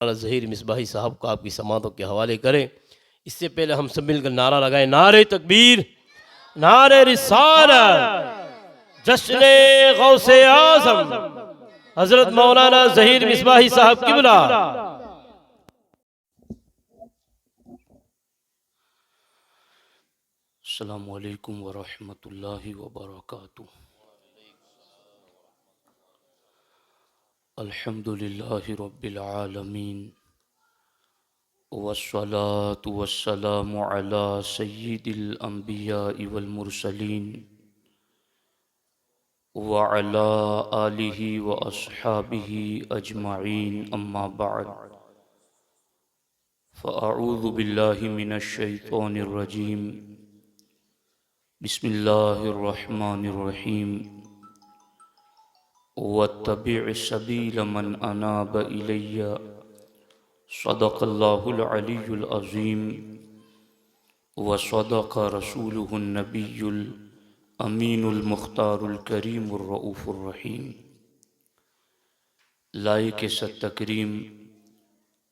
ज़हीर मिसबाही साहब को आपकी समातों के हवाले करें। इससे पहले हम सब मिलकर नारा लगाएं, नारे तकबीर, नारे रिसालत, जश्ने गौसे आज़म हज़रत मौलाना ज़हीर मिसबाही साहब किबला। अस्सलामु अलैकुम वरहमतुल्लाहि वबरकातुहू। अल्हम्दुलिल्लाहि रब्बिल आलमीन वस्सलातु वस्सलामु अला सय्यिदिल अंबियाइ वल मुरसलीन व अला आलिहि व अस्हाबिहि अजमाइन, अम्मा बअद। फ़अऊज़ु बिल्लाहि मिनश शैतानिर रजीम। बिस्मिल्लाहिर रहमानिर रहीम। वत्तबि' सबील मन अनाब इलैया। सदक़ल्लाहुल अलियुल अज़ीम व सदक़ रसूलुहुन नबियुल अमीनुल मुख्तारुल करीमुर रऊफ़ुर रहीम। लाइक सत्तकरीम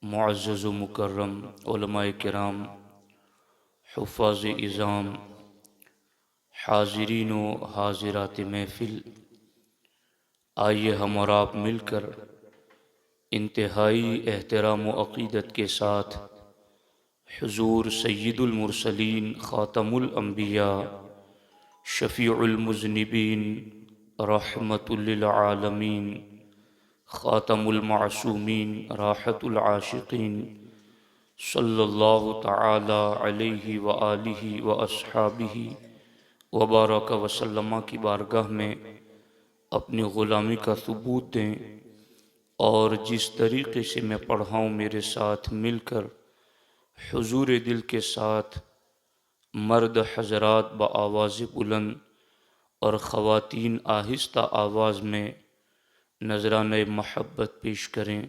मुअज़्ज़ज़ व मुकर्रम उलमाए किराम, हुफ़्फ़ाज़ इज़ाम, हाज़िरीन व हाज़िरात महफ़िल, आइए हम और आप मिलकर इंतहाई एहतराम व अक़ीदत के साथ हुज़ूर सय्यिदुल मुरसलीन, ख़ातमुल अंबिया, शफ़ीउल मुज़निबीन, रहमतुल लिल आलमीन, ख़ातमुल मासूमीन, राहतुल आशिक़ीन सल्लल्लाहु तआला अलैहि व आलिहि व अस्हाबिहि व बारक व सल्लम की बारगाह में अपनी ग़ुलामी का सबूत दें और जिस तरीक़े से मैं पढ़ा हूँ मेरे साथ मिलकर हुज़ूर दिल के साथ मर्द हज़रात ब आवाज़ बुलंद और ख़वातीन आहिस्ता आवाज़ में नज़राने महब्बत पेश करें।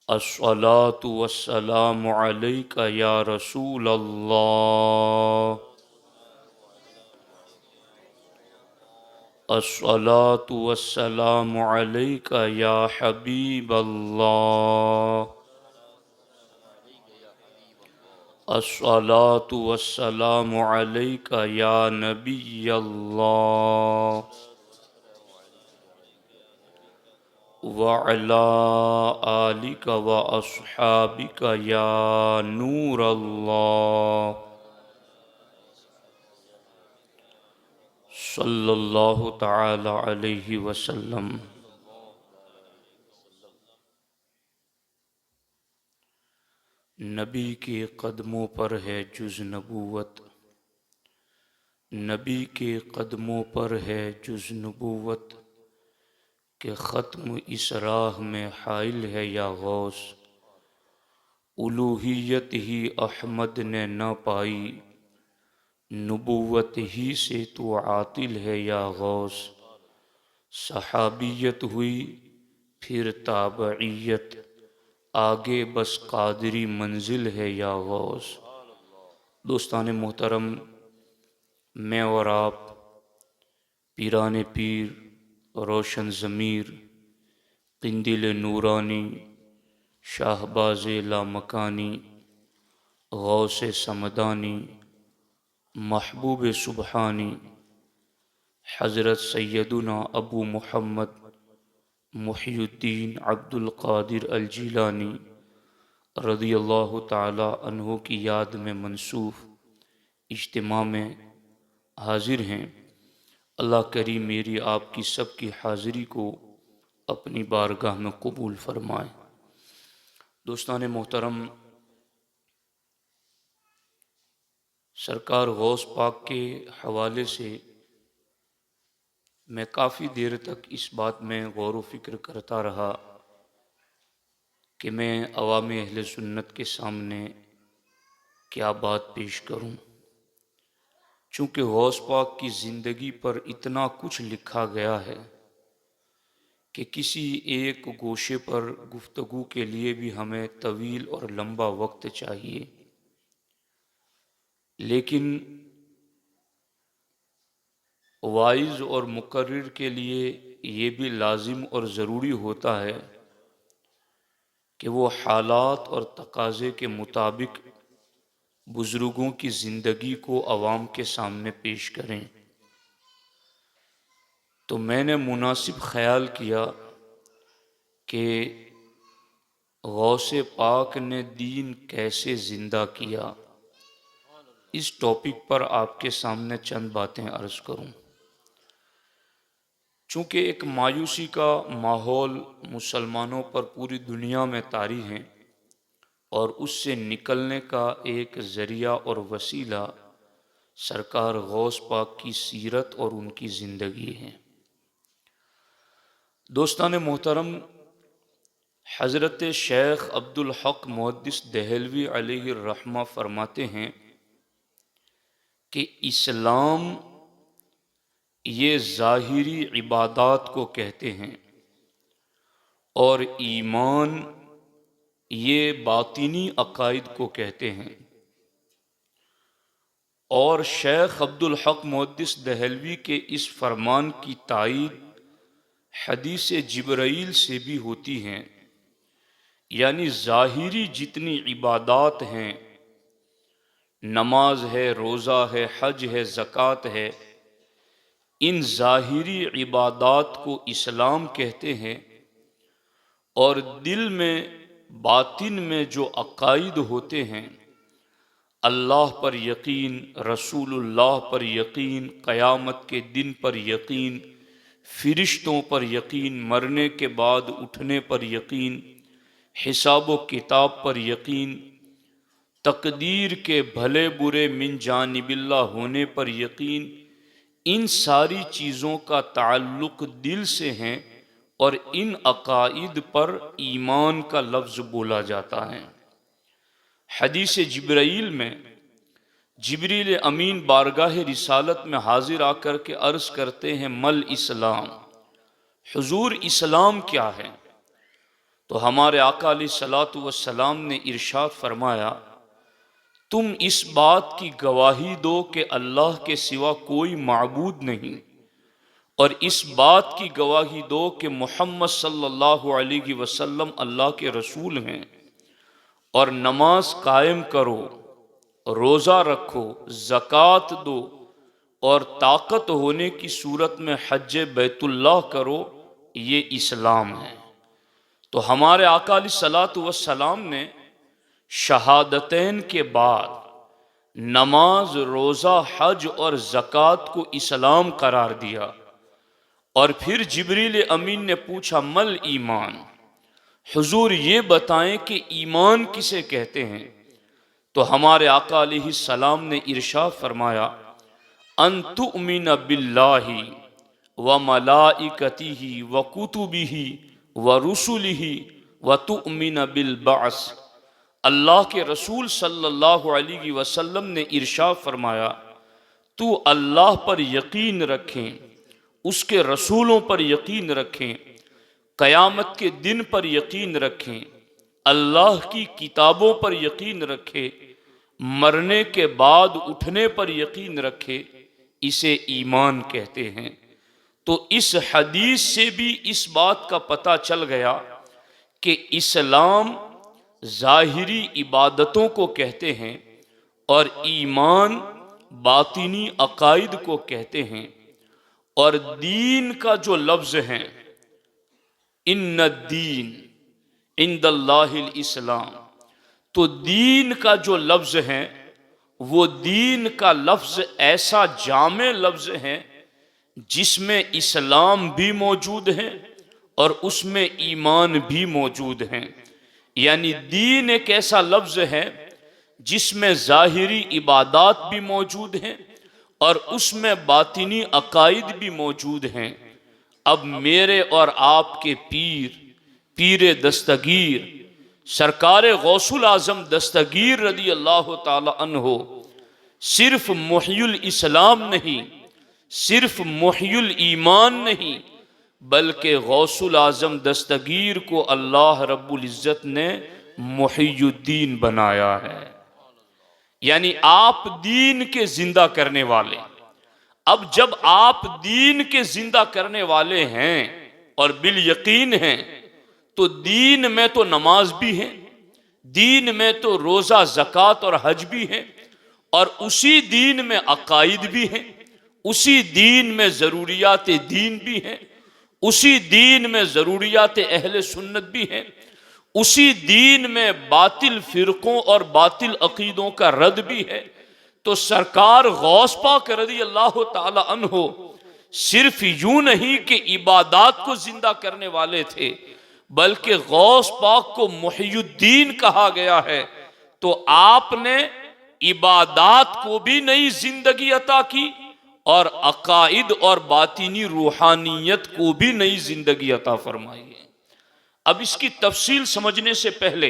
अस्सलातु वस्सलामु अलैका या रसूल अल्लाह, अस्सलातु वस्सलामु अलैका या हबीब अल्लाह, अस्सलातु वस्सलामु अलैका या नबी अल्लाह व अला आलिका व अस्हाबिका या नूर अल्लाह सल्लल्लाहु तआला अलैहि वसल्लम। नबी के कदमों पर है जुज़ नबूवत, नबी के कदमों पर है जुज़ नबूवत, के ख़त्म इस राह में हाइल है या गौस। उलूहियत ही अहमद ने न पाई, नबूवत ही से तो आतिल है या गौस। सहाबियत हुई फिर ताबइयत, आगे बस कादरी मंजिल है या गौस। दोस्तान मोहतरम, मैं और आप पीरान पीर, रोशन ज़मीर, क़िंदिल नूरानी, शाहबाज़ लामकानी, गौसे समदानी, महबूब सुबहानी, हज़रत सैयदुना अबू मुहम्मद मुहियुद्दीन अब्दुल क़ादिर अल जीलानी रज़ियल्लाहु ताला अन्हु की याद में मंसूफ़ इज्तिमा में हाजिर हैं। अल्लाह करीम मेरी आपकी सबकी हाज़िरी को अपनी बारगाह में कबूल फरमाए। दोस्तान मोहतरम, सरकार गौस पाक के हवाले से मैं काफ़ी देर तक इस बात में गौर व फिक्र करता रहा कि मैं अवाम अहले सुन्नत के सामने क्या बात पेश करूं। चूँकि गौस पाक की ज़िंदगी पर इतना कुछ लिखा गया है कि किसी एक गोशे पर गुफ्तगू के लिए भी हमें तवील और लंबा वक्त चाहिए, लेकिन वाइज और मुकर्रिर के लिए ये भी लाजिम और ज़रूरी होता है कि वो हालात और तकाज़े के मुताबिक बुज़ुर्गों की ज़िंदगी को अवाम के सामने पेश करें। तो मैंने मुनासिब ख्याल किया कि गौसे पाक ने दीन कैसे ज़िंदा किया, इस टॉपिक पर आपके सामने चंद बातें अर्ज़ करूं। चूँकि एक मायूसी का माहौल मुसलमानों पर पूरी दुनिया में तारी है और उससे निकलने का एक ज़रिया और वसीला सरकार गौस पाक की सीरत और उनकी ज़िंदगी है। दोस्तान मोहतरम, हज़रत शेख अब्दुल हक मुहद्दिस देहलवी अलैहि रहमा फरमाते हैं कि इस्लाम ये ज़ाहिरी इबादात को कहते हैं और ईमान ये बातिनी अकायद को कहते हैं। और शेख अब्दुल हक मुहद्दिस देहलवी के इस फरमान की तायीद हदीस जिब्राईल से भी होती हैं। यानी ज़ाहिरी जितनी इबादात हैं, नमाज है, रोज़ा है, हज है, ज़कात है, इन ज़ाहिरी इबादात को इस्लाम कहते हैं। और दिल में, बातिन में जो अकायद होते हैं, अल्लाह पर यकीन, रसूलुल्लाह पर यकीन, क़यामत के दिन पर यकीन, फ़िरिश्तों पर यकीन, मरने के बाद उठने पर यकीन, हिसाब व किताब पर यकीन, तकदीर के भले बुरे मिन जानिबिल्लाह होने पर यकीन, इन सारी चीज़ों का ताल्लुक़ दिल से है और इन अकाइद पर ईमान का लफ्ज़ बोला जाता है। हदीस जिब्राईल में जिब्रील अमीन बारगाह रिसालत में हाजिर आकर के अर्ज़ करते हैं, मल इस्लाम, हुजूर इस्लाम क्या है? तो हमारे आका अलैहिस्सलातु वस्सलाम ने इरशाद फरमाया, तुम इस बात की गवाही दो कि अल्लाह के सिवा कोई माबूद नहीं, और इस बात की गवाही दो कि मोहम्मद सल्लल्लाहु अलैहि वसल्लम अल्लाह के रसूल हैं, और नमाज कायम करो, रोज़ा रखो, ज़कात दो, और ताकत होने की सूरत में हज बैतुल्लाह करो, ये इस्लाम है। तो हमारे आका अलैहिस्सलातु वस्सलाम ने शहादतैन के बाद नमाज, रोज़ा, हज और ज़कात को इस्लाम करार दिया। और फिर जिब्रील अमीन ने पूछा, मल ईमान, हुजूर ये बताएं कि ईमान किसे कहते हैं? तो हमारे आका अलैहिस्सलाम ने इरशाद फरमाया, अन तुमिन बिल्लाहि व मलाइकतिही व कुतुबिही व रुसुलिही व तुमिन बिल बास। अल्लाह के रसूल सल्लल्लाहु अलैहि वसल्लम ने इरशाद फरमाया, तू अल्लाह पर यकीन रखें, उसके रसूलों पर यकीन रखें, क़यामत के दिन पर यकीन रखें, अल्लाह की किताबों पर यकीन रखे, मरने के बाद उठने पर यकीन रखे, इसे ईमान कहते हैं। तो इस हदीस से भी इस बात का पता चल गया कि इस्लाम ज़ाहिरी इबादतों को कहते हैं और ईमान बातिनी अकायद को कहते हैं। और दीन का जो लफ्ज़ है, इन्ना दीन इंदल्लाहिल इस्लाम, तो दीन का जो लफ्ज़ है वो दीन का लफ्ज़ ऐसा जामे लफ्ज़ है जिसमें इस्लाम भी मौजूद है और उसमें ईमान भी मौजूद है। यानी दीन एक ऐसा लफ्ज़ है जिसमें ज़ाहिरी इबादात भी मौजूद हैं और उसमें बातिनी अकायद भी मौजूद हैं। अब मेरे और आपके पीर दस्तगीर सरकार गौसुल आज़म दस्तगीर रदी अल्लाह ताला अन्हो सिर्फ मुहय्युल इस्लाम नहीं, सिर्फ मुहय्युल ईमान नहीं, बल्कि गौसुल आज़म दस्तगीर को अल्लाह रब्बुल इज़्ज़त ने मुहय्युद्दीन बनाया है। यानी आप दीन के जिंदा करने वाले। अब जब आप दीन के जिंदा करने वाले हैं और बिल यकीन हैं, तो दीन में तो नमाज भी है, दीन में तो रोज़ा ज़कात और हज भी है, और उसी दीन में अकाइद भी है, उसी दीन में ज़रूरियात दीन भी है, उसी दीन में ज़रूरियात अहले सुन्नत भी है, उसी दीन में बातिल फ़िरक़ों और बातिल अक़ीदों का रद्द भी है। तो सरकार गौस पाक रज़ी अल्लाह ताला अन्हो सिर्फ यूं नहीं कि इबादात को जिंदा करने वाले थे, बल्कि गौस पाक को मुहियुद्दीन कहा गया है। तो आपने इबादात को भी नई जिंदगी अता की और अकाइद और बातिनी रूहानियत को भी नई जिंदगी अता फरमाई है। अब इसकी तफसील समझने से पहले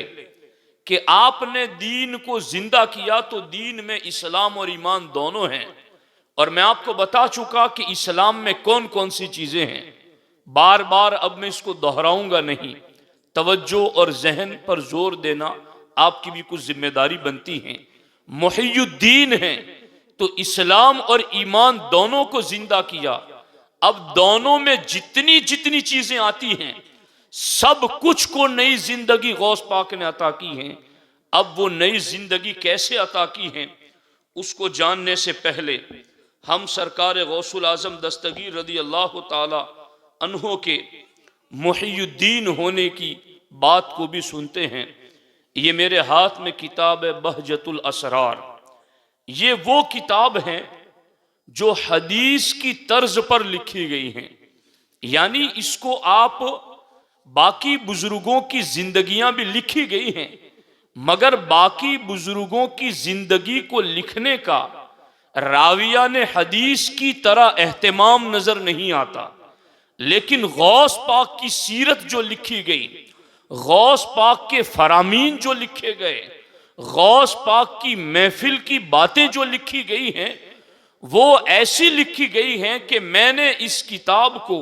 कि आपने दीन को जिंदा किया, तो दीन में इस्लाम और ईमान दोनों हैं, और मैं आपको बता चुका कि इस्लाम में कौन कौन सी चीजें हैं। बार बार अब मैं इसको दोहराऊंगा नहीं, तवज्जो और जहन पर जोर देना आपकी भी कुछ जिम्मेदारी बनती है। मुहियुद्दीन है, तो इस्लाम और ईमान दोनों को जिंदा किया। अब दोनों में जितनी जितनी चीजें आती हैं, सब कुछ को नई जिंदगी गौस पाक ने अता की है। अब वो नई जिंदगी कैसे अता की है, उसको जानने से पहले हम सरकार गौसुल आजम दस्तगीर रज़ी अल्लाह ताला अन्हो के मुहियुद्दीन होने की बात को भी सुनते हैं। ये मेरे हाथ में किताब है बहजतुल असरार। ये वो किताब है जो हदीस की तर्ज पर लिखी गई है, यानी इसको आप बाकी बुजुर्गों की जिंदगियां भी लिखी गई हैं, मगर बाकी बुजुर्गों की जिंदगी को लिखने का राविया ने हदीस की तरह एहतमाम नजर नहीं आता। लेकिन गौस पाक की सीरत जो लिखी गई, गौस पाक के फरामीन जो लिखे गए, गौस पाक की महफिल की बातें जो लिखी गई हैं, वो ऐसी लिखी गई हैं कि मैंने इस किताब को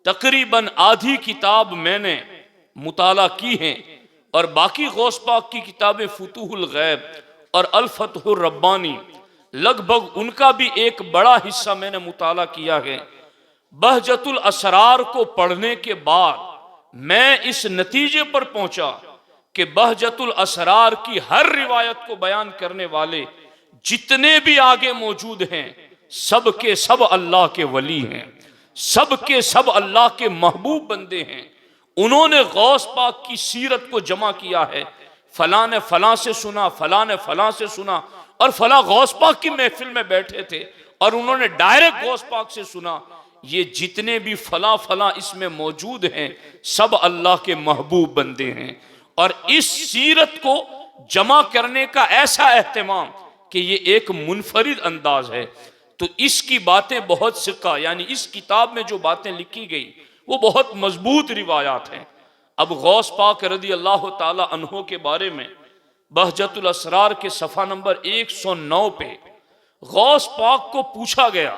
तकरीबन आधी किताब मैंने मुताला की है, और बाकी गौस पाक की किताबें फुतूहुल गैब और अल फतहुर रब्बानी लगभग उनका भी एक बड़ा हिस्सा मैंने मुताला किया है। बहजतुल असरार को पढ़ने के बाद मैं इस नतीजे पर पहुंचा कि बहजतुल असरार की हर रिवायत को बयान करने वाले जितने भी आगे मौजूद हैं, सब के सब अल्लाह के वली हैं, सब के सब अल्लाह के महबूब बंदे हैं। उन्होंने गौस पाक की सीरत को जमा किया है। फलां ने फलां से सुना, फलां ने फलां से सुना, और फलां गौस पाक की महफिल में बैठे थे और उन्होंने डायरेक्ट गौस पाक से सुना। ये जितने भी फलां फलां इसमें मौजूद हैं, सब अल्लाह के महबूब बंदे हैं। और इस सीरत को जमा करने का ऐसा एहतमाम कि ये एक मुनफरिद अंदाज है। तो इसकी बातें बहुत सिक्का, यानी इस किताब में जो बातें लिखी गई वो बहुत मजबूत रिवायात हैं। अब गौस पाक रज़ी अल्लाह ताला अन्हो के बारे में बहजतुल असरार के सफ़ा नंबर 109 पे गौस पाक को पूछा गया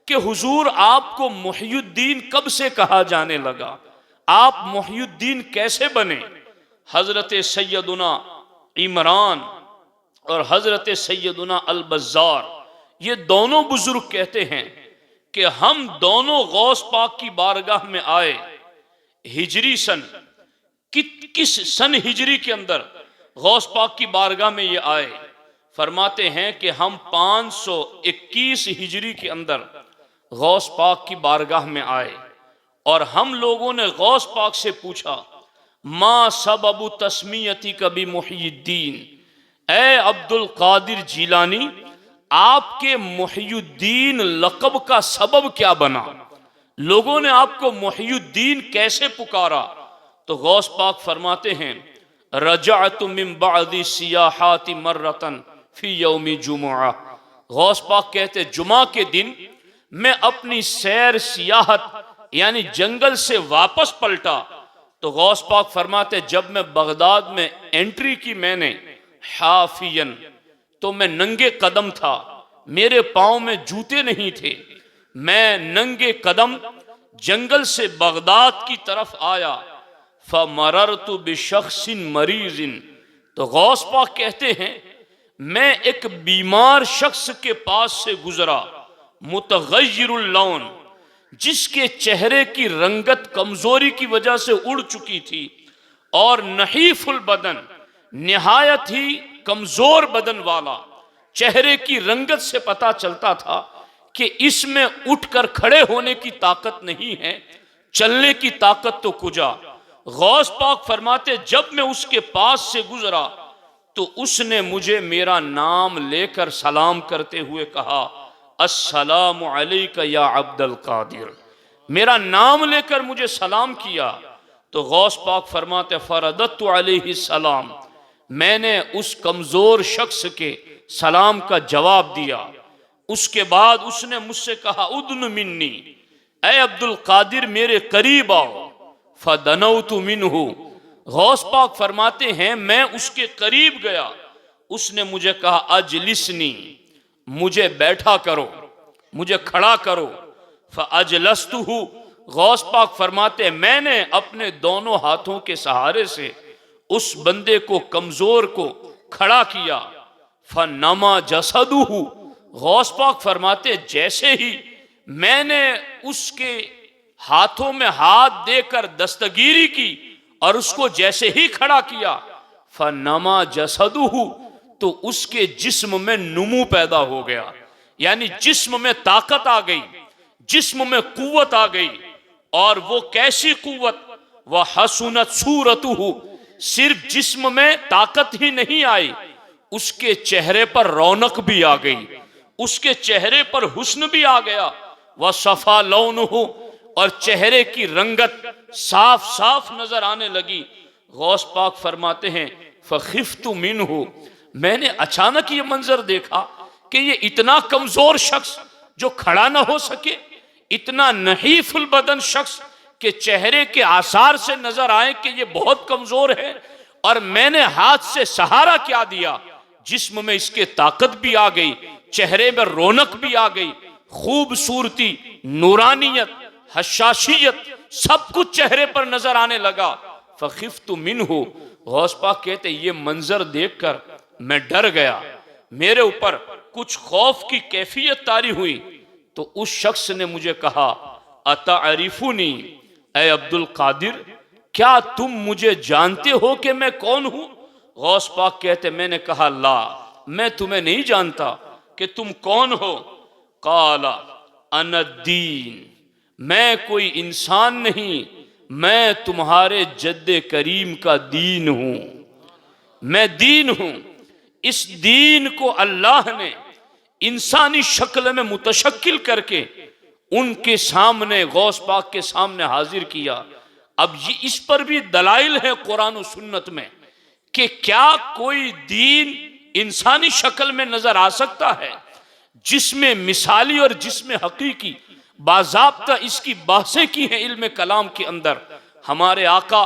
कि हुजूर आपको मुहियुद्दीन कब से कहा जाने लगा, आप मुहियुद्दीन कैसे बने। हजरत सैयदुना इमरान और हजरत सैयदुना अल बज़्ज़ार, ये दोनों बुजुर्ग कहते हैं कि हम दोनों गौस पाक की बारगाह में आए हिजरी सन, किस सन हिजरी के अंदर गौस पाक की बारगाह में ये आए। फरमाते हैं कि हम 521 हिजरी के अंदर गौस पाक की बारगाह में आए, और हम लोगों ने गौस पाक से पूछा, माँ सबबु तस्मीयती कभी मुहियुद्दीन, ए अब्दुल कादिर जीलानी, आपके मुहियुद्दीन लक़ब का सबब क्या बना, लोगों ने आपको मुहियुद्दीन कैसे पुकारा। तो गौस पाक फरमाते हैं, रजअतु मिन बअदी सियाहाति मर्रतन फी यौमी जुमुआ। गौस पाक कहते जुमा के दिन मैं अपनी सैर सियाहत यानी जंगल से वापस पलटा। तो गौस पाक फरमाते जब मैं बगदाद में एंट्री की मैंने, हाफियन, तो मैं नंगे कदम था, मेरे पाँव में जूते नहीं थे, मैं नंगे कदम जंगल से बगदाद की तरफ आया। फमररतु बिशख्सिन मरीजिन, तो गौस पाक कहते हैं मैं एक बीमार शख्स के पास से गुजरा, मुतगय्यिरुल लौन, जिसके चेहरे की रंगत कमजोरी की वजह से उड़ चुकी थी और नहीफुल बदन, निहायत ही कमजोर बदन वाला, चेहरे की रंगत से पता चलता था कि इसमें उठकर खड़े होने की ताकत नहीं है, चलने की ताकत तो कुजा। गौस पाक फरमाते जब मैं उसके पास से गुजरा तो उसने मुझे मेरा नाम लेकर सलाम करते हुए कहा, अस्सलामु अलैका या अब्दुल कादिर। मेरा नाम लेकर मुझे सलाम किया तो गौस पाक फरमाते फरदत्तु अलैहि सलाम, मैंने उस कमजोर शख्स के सलाम का जवाब दिया। उसके बाद उसने मुझसे कहा, उदन मिन्नी, ऐ अब्दुल कादिर मेरे करीब आओ। फदनौतु मिन्हु, गौस पाक फरमाते हैं मैं उसके करीब गया। उसने मुझे कहा, अजलिसनी, मुझे बैठा करो, मुझे खड़ा करो। फअजलस्तुहु, गौस पाक फरमाते मैंने अपने दोनों हाथों के सहारे से उस बंदे को, कमजोर को खड़ा किया। फनमा जसदुहु, गौस पाक फरमाते जैसे ही मैंने उसके हाथों में हाथ देकर दस्तगीरी की और उसको जैसे ही खड़ा किया, फनमा जसदुहु, तो उसके जिस्म में नुमू पैदा हो गया, यानी जिस्म में ताकत आ गई, जिस्म में कुव्वत आ गई। और वो कैसी कुव्वत, वह हसुनत सूरतुहु, सिर्फ जिस्म में ताकत ही नहीं आई, उसके चेहरे पर रौनक भी आ गई, उसके चेहरे पर हुस्न भी आ गया। वह सफा लौनुहु, और चेहरे की रंगत साफ साफ नजर आने लगी। गौस पाक फरमाते हैं फखिफ्तु मिन्हु, मैंने अचानक ये मंजर देखा कि ये इतना कमजोर शख्स जो खड़ा ना हो सके, इतना नहीफुल बदन शख्स के चेहरे के आसार से नजर आए कि ये बहुत कमजोर है, और मैंने हाथ से सहारा क्या दिया, जिस्म में इसके ताकत भी आ गई, चेहरे में रौनक भी आ गई, खूबसूरती, नूरानियत, हशाशियत, सब कुछ चेहरे पर नजर आने लगा। फखिफ्तु मिन्हु, गौस पाक कहते ये मंजर देखकर मैं डर गया, मेरे ऊपर कुछ खौफ की कैफियत तारी हुई। तो उस शख्स ने मुझे कहा, अतारिफुनी, ऐ अब्दुल कादिर, क्या तुम मुझे जानते हो कि मैं कौन हूं? गौस पाक कहते मैंने कहा, ला, मैं तुम्हें नहीं जानता कि तुम कौन हो। काला अनद्दीन, मैं कोई इंसान नहीं, मैं तुम्हारे जद्दे करीम का दीन हूं, मैं दीन हूं। इस दीन को अल्लाह ने इंसानी शक्ल में मुतशक्किल करके उनके सामने, गौस पाक के सामने हाजिर किया। अब ये इस पर भी दलाइल है कुरान और सुन्नत में कि क्या कोई दीन इंसानी शक्ल में नजर आ सकता है जिसमें मिसाली और जिसमें हकीकी बाज़ाब्ता इसकी बातें की हैं इल्म कलाम के अंदर। हमारे आका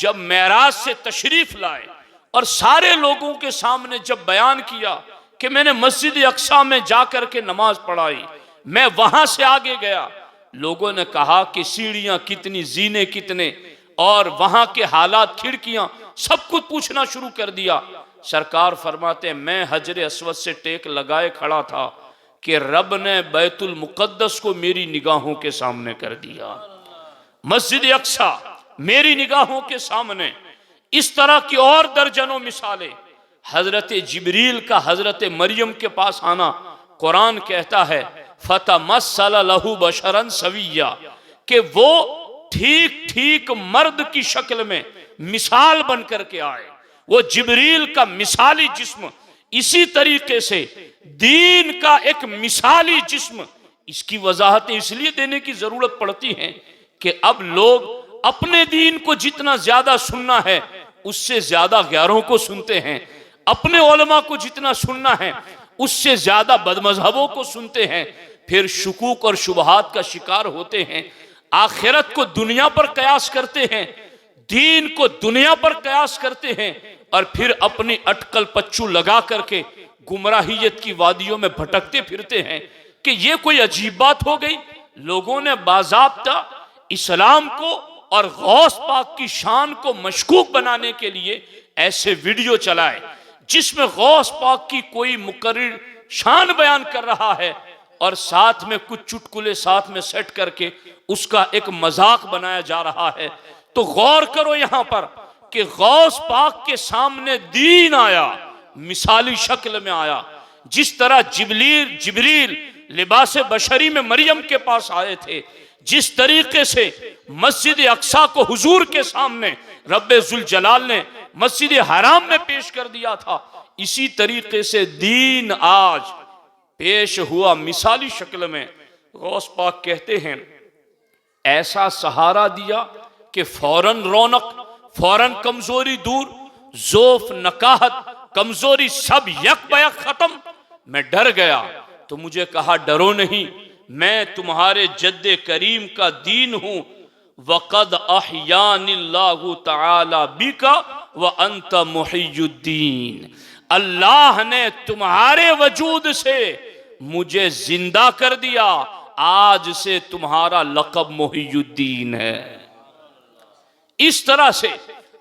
जब मेराज से तशरीफ लाए और सारे लोगों के सामने जब बयान किया कि मैंने मस्जिद अक्सा में जाकर के नमाज पढ़ाई, मैं वहां से आगे गया, लोगों ने कहा कि सीढ़ियां कितनी, जीने कितने, और वहां के हालात, खिड़कियां, सब कुछ पूछना शुरू कर दिया। सरकार फरमाते मैं हजर अस्वद से टेक लगाए खड़ा था कि रब ने बैतुल मुकद्दस को मेरी निगाहों के सामने कर दिया, मस्जिद अक्सा मेरी निगाहों के सामने। इस तरह की और दर्जनों मिसालें। हजरत जिब्रील का हजरत मरियम के पास आना, कुरान कहता है फतमस्सल लहू बशरन सविया, कि वो ठीक ठीक मर्द की शक्ल में मिसाल बन करके आए। वो जिब्रील का मिसाली जिस्म, इसी तरीके से दीन का एक मिसाली जिस्म। इसकी वजाहतें इसलिए देने की जरूरत पड़ती है कि अब लोग अपने दीन को जितना ज्यादा सुनना है उससे ज्यादा गैरों को सुनते हैं, अपने उलमा को जितना सुनना है उससे ज्यादा बदमजहबों को सुनते हैं, फिर शुकूक और शुबहात का शिकार होते हैं, आखिरत को दुनिया पर कयास करते हैं, दीन को दुनिया पर कयास करते हैं, और फिर अपनी अटकल पच्चू लगा करके गुमराहियत की वादियों में भटकते फिरते हैं कि ये कोई अजीब बात हो गई। लोगों ने बाज़ाब्ता इस्लाम को और गौस पाक की शान को मशकूक बनाने के लिए ऐसे वीडियो चलाए जिसमें गौस पाक की कोई मुकर्रर शान बयान कर रहा है और साथ में कुछ चुटकुले साथ में सेट करके उसका एक मजाक बनाया जा रहा है। तो गौर करो यहां पर कि गौस पाक के सामने दीन आया, मिसाली शक्ल में आया। जिस तरह जिब्रील लिबास बशरी में मरियम के पास आए थे, जिस तरीके से मस्जिद अक्सा को हुजूर के सामने रब्बे जुल जलाल ने मस्जिद हराम में पेश कर दिया था, इसी तरीके से दीन आज पेश हुआ मिसाली शक्ल में। गौस पाक कहते हैं ऐसा सहारा दिया कि फौरन रौनक, फौरन कमजोरी दूर, जोफ नकाहत कमजोरी सब यक बयक खत्म। मैं डर गया तो मुझे कहा डरो नहीं, मैं तुम्हारे जद्दे करीम का दीन हूं। वक़द अहयानिल्लाहु तआला बिका व अंत मुहियुद्दीन। अल्लाह ने तुम्हारे वजूद से मुझे जिंदा कर दिया, आज से तुम्हारा लक़ब मुहियुद्दीन है। इस तरह से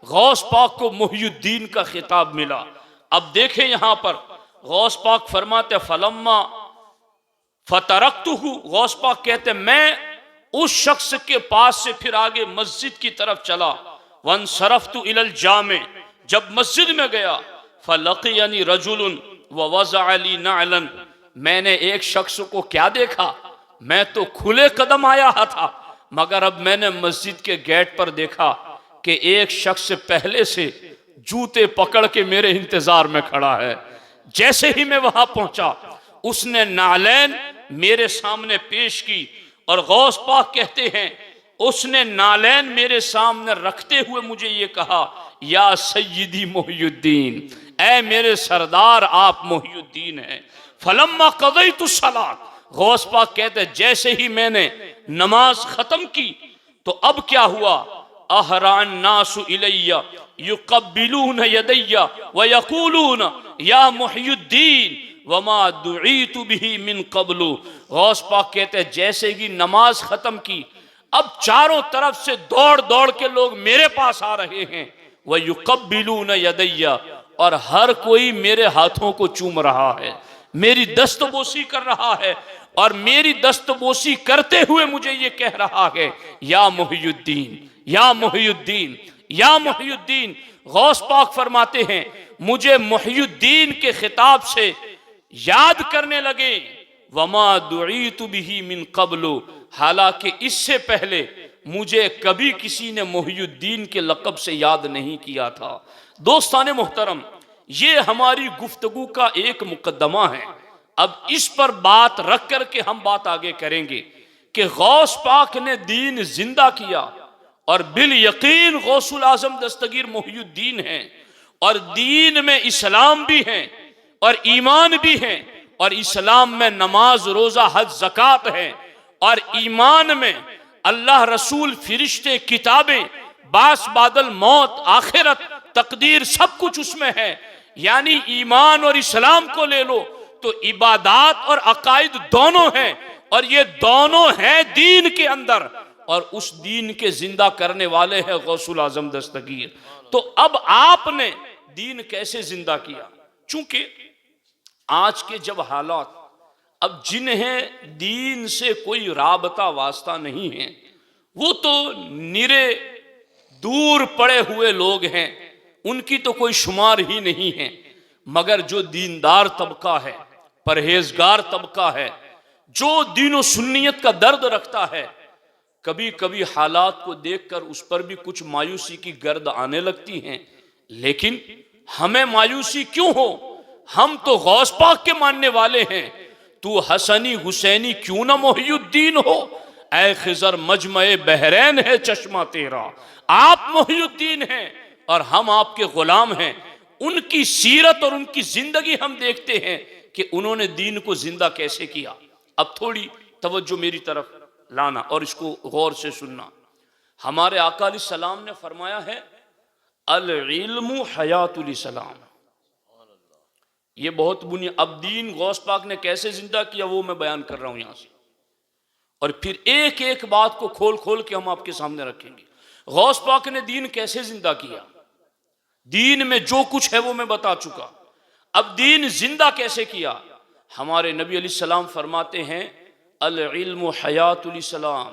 गौस पाक को मुहियुद्दीन का खिताब मिला। अब देखें यहां पर गौस पाक फरमाते फलम्मा फतरक्तुहु, गौस पाक कहते मैं उस शख्स के पास से फिर आगे मस्जिद की तरफ चला। वन सरफ्तु इलल जामे, जब मस्जिद में गया फलक़ियनी रजुलन व वज़अ ली नअलन, मैंने एक शख्स को क्या देखा, मैं तो खुले कदम आया था, मगर अब मैंने मस्जिद के गेट पर देखा कि एक शख्स पहले से जूते पकड़ के मेरे इंतजार में खड़ा है। जैसे ही मैं वहां पहुंचा उसने नालैन मेरे सामने पेश की और गौस पाक कहते हैं उसने नालैन मेरे सामने रखते हुए मुझे ये कहा या सय्यदी मुहियुद्दीन, ऐ मेरे सरदार आप मुहियुद्दीन हैं। फलम्मा क़ज़यतु सलात, गौस पाक कहते जैसे ही मैंने नमाज खत्म की तो अब क्या हुआ, अहरान नासु इलैया युक़ब्बिलून यदैया व यक़ूलून या मुहियुद्दीन वमा दुईतु बिही मिन क़ब्लु। गौस पाक कहते जैसे ही नमाज खत्म की अब चारों तरफ से दौड़ दौड़ के लोग मेरे पास आ रहे हैं। व युक़ब्बिलून यदैया, और हर कोई मेरे हाथों को चूम रहा है, मेरी दस्तबोसी कर रहा है, और मेरी दस्तबोसी करते हुए मुझे ये कह रहा है या मुहियुद्दीन, या मुहियुद्दीन, या मुहियुद्दीन। गौस पाक फरमाते हैं मुझे मुहियुद्दीन के खिताब से याद करने लगे वमा दुईतु बिही मिन क़ब्लु, हालांकि इससे पहले मुझे कभी किसी ने मुहियुद्दीन के लक़ब से याद नहीं किया था। दोस्ताने मोहतरम, ये हमारी गुफ्तगू का एक मुकद्दमा है। अब इस पर बात रख कर के हम बात आगे करेंगे कि गौस पाक ने दीन जिंदा किया और बिल यकीन गौसुल आजम दस्तगीर मुहियुद्दीन हैं, और दीन में इस्लाम भी है और ईमान भी है, और इस्लाम में नमाज रोजा हज ज़कात है, और ईमान में अल्लाह रसूल फिरिश्ते किताबें बास बादल मौत आखिरत तकदीर सब कुछ उसमें है। यानी ईमान और इस्लाम को ले लो तो इबादात और अकायद दोनों हैं, और ये दोनों हैं दीन के अंदर, और उस दीन के जिंदा करने वाले हैं गौसुल आजम दस्तगीर। तो अब आपने दीन कैसे जिंदा किया, चूंकि आज के जब हालात, अब जिन्हें दीन से कोई राबता वास्ता नहीं है वो तो निरे दूर पड़े हुए लोग हैं, उनकी तो कोई शुमार ही नहीं है। मगर जो दीनदार तबका है, परहेजगार तबका है, जो दीन व सुन्नियत का दर्द रखता है, कभी कभी हालात को देखकर उस पर भी कुछ मायूसी की गर्द आने लगती हैं। लेकिन हमें मायूसी क्यों हो, हम तो गौस पाक के मानने वाले हैं। तू हसनी हुसैनी क्यों ना मुहियुद्दीन हो, ऐ खिजर मजमए बहरैन है चश्मा तेरा। आप मुहियुद्दीन हैं और हम आपके गुलाम हैं। उनकी सीरत और उनकी जिंदगी हम देखते हैं कि उन्होंने दीन को जिंदा कैसे किया। अब थोड़ी तवज्जो मेरी तरफ लाना और इसको गौर से सुनना। हमारे आका अलैहिस्सलाम ने फरमाया है अल इल्मु हयातुल इस्लाम, ये बहुत बुनियाद। अब दीन गौस पाक ने कैसे जिंदा किया वो मैं बयान कर रहा हूं यहां से, और फिर एक एक बात को खोल खोल के हम आपके सामने रखेंगे। गौस पाक ने दीन कैसे जिंदा किया, दीन में जो कुछ है वो मैं बता चुका। अब दीन जिंदा कैसे किया, हमारे नबी अलैहिस्सलाम फरमाते हैं अल इल्मु हयातुल इस्लाम,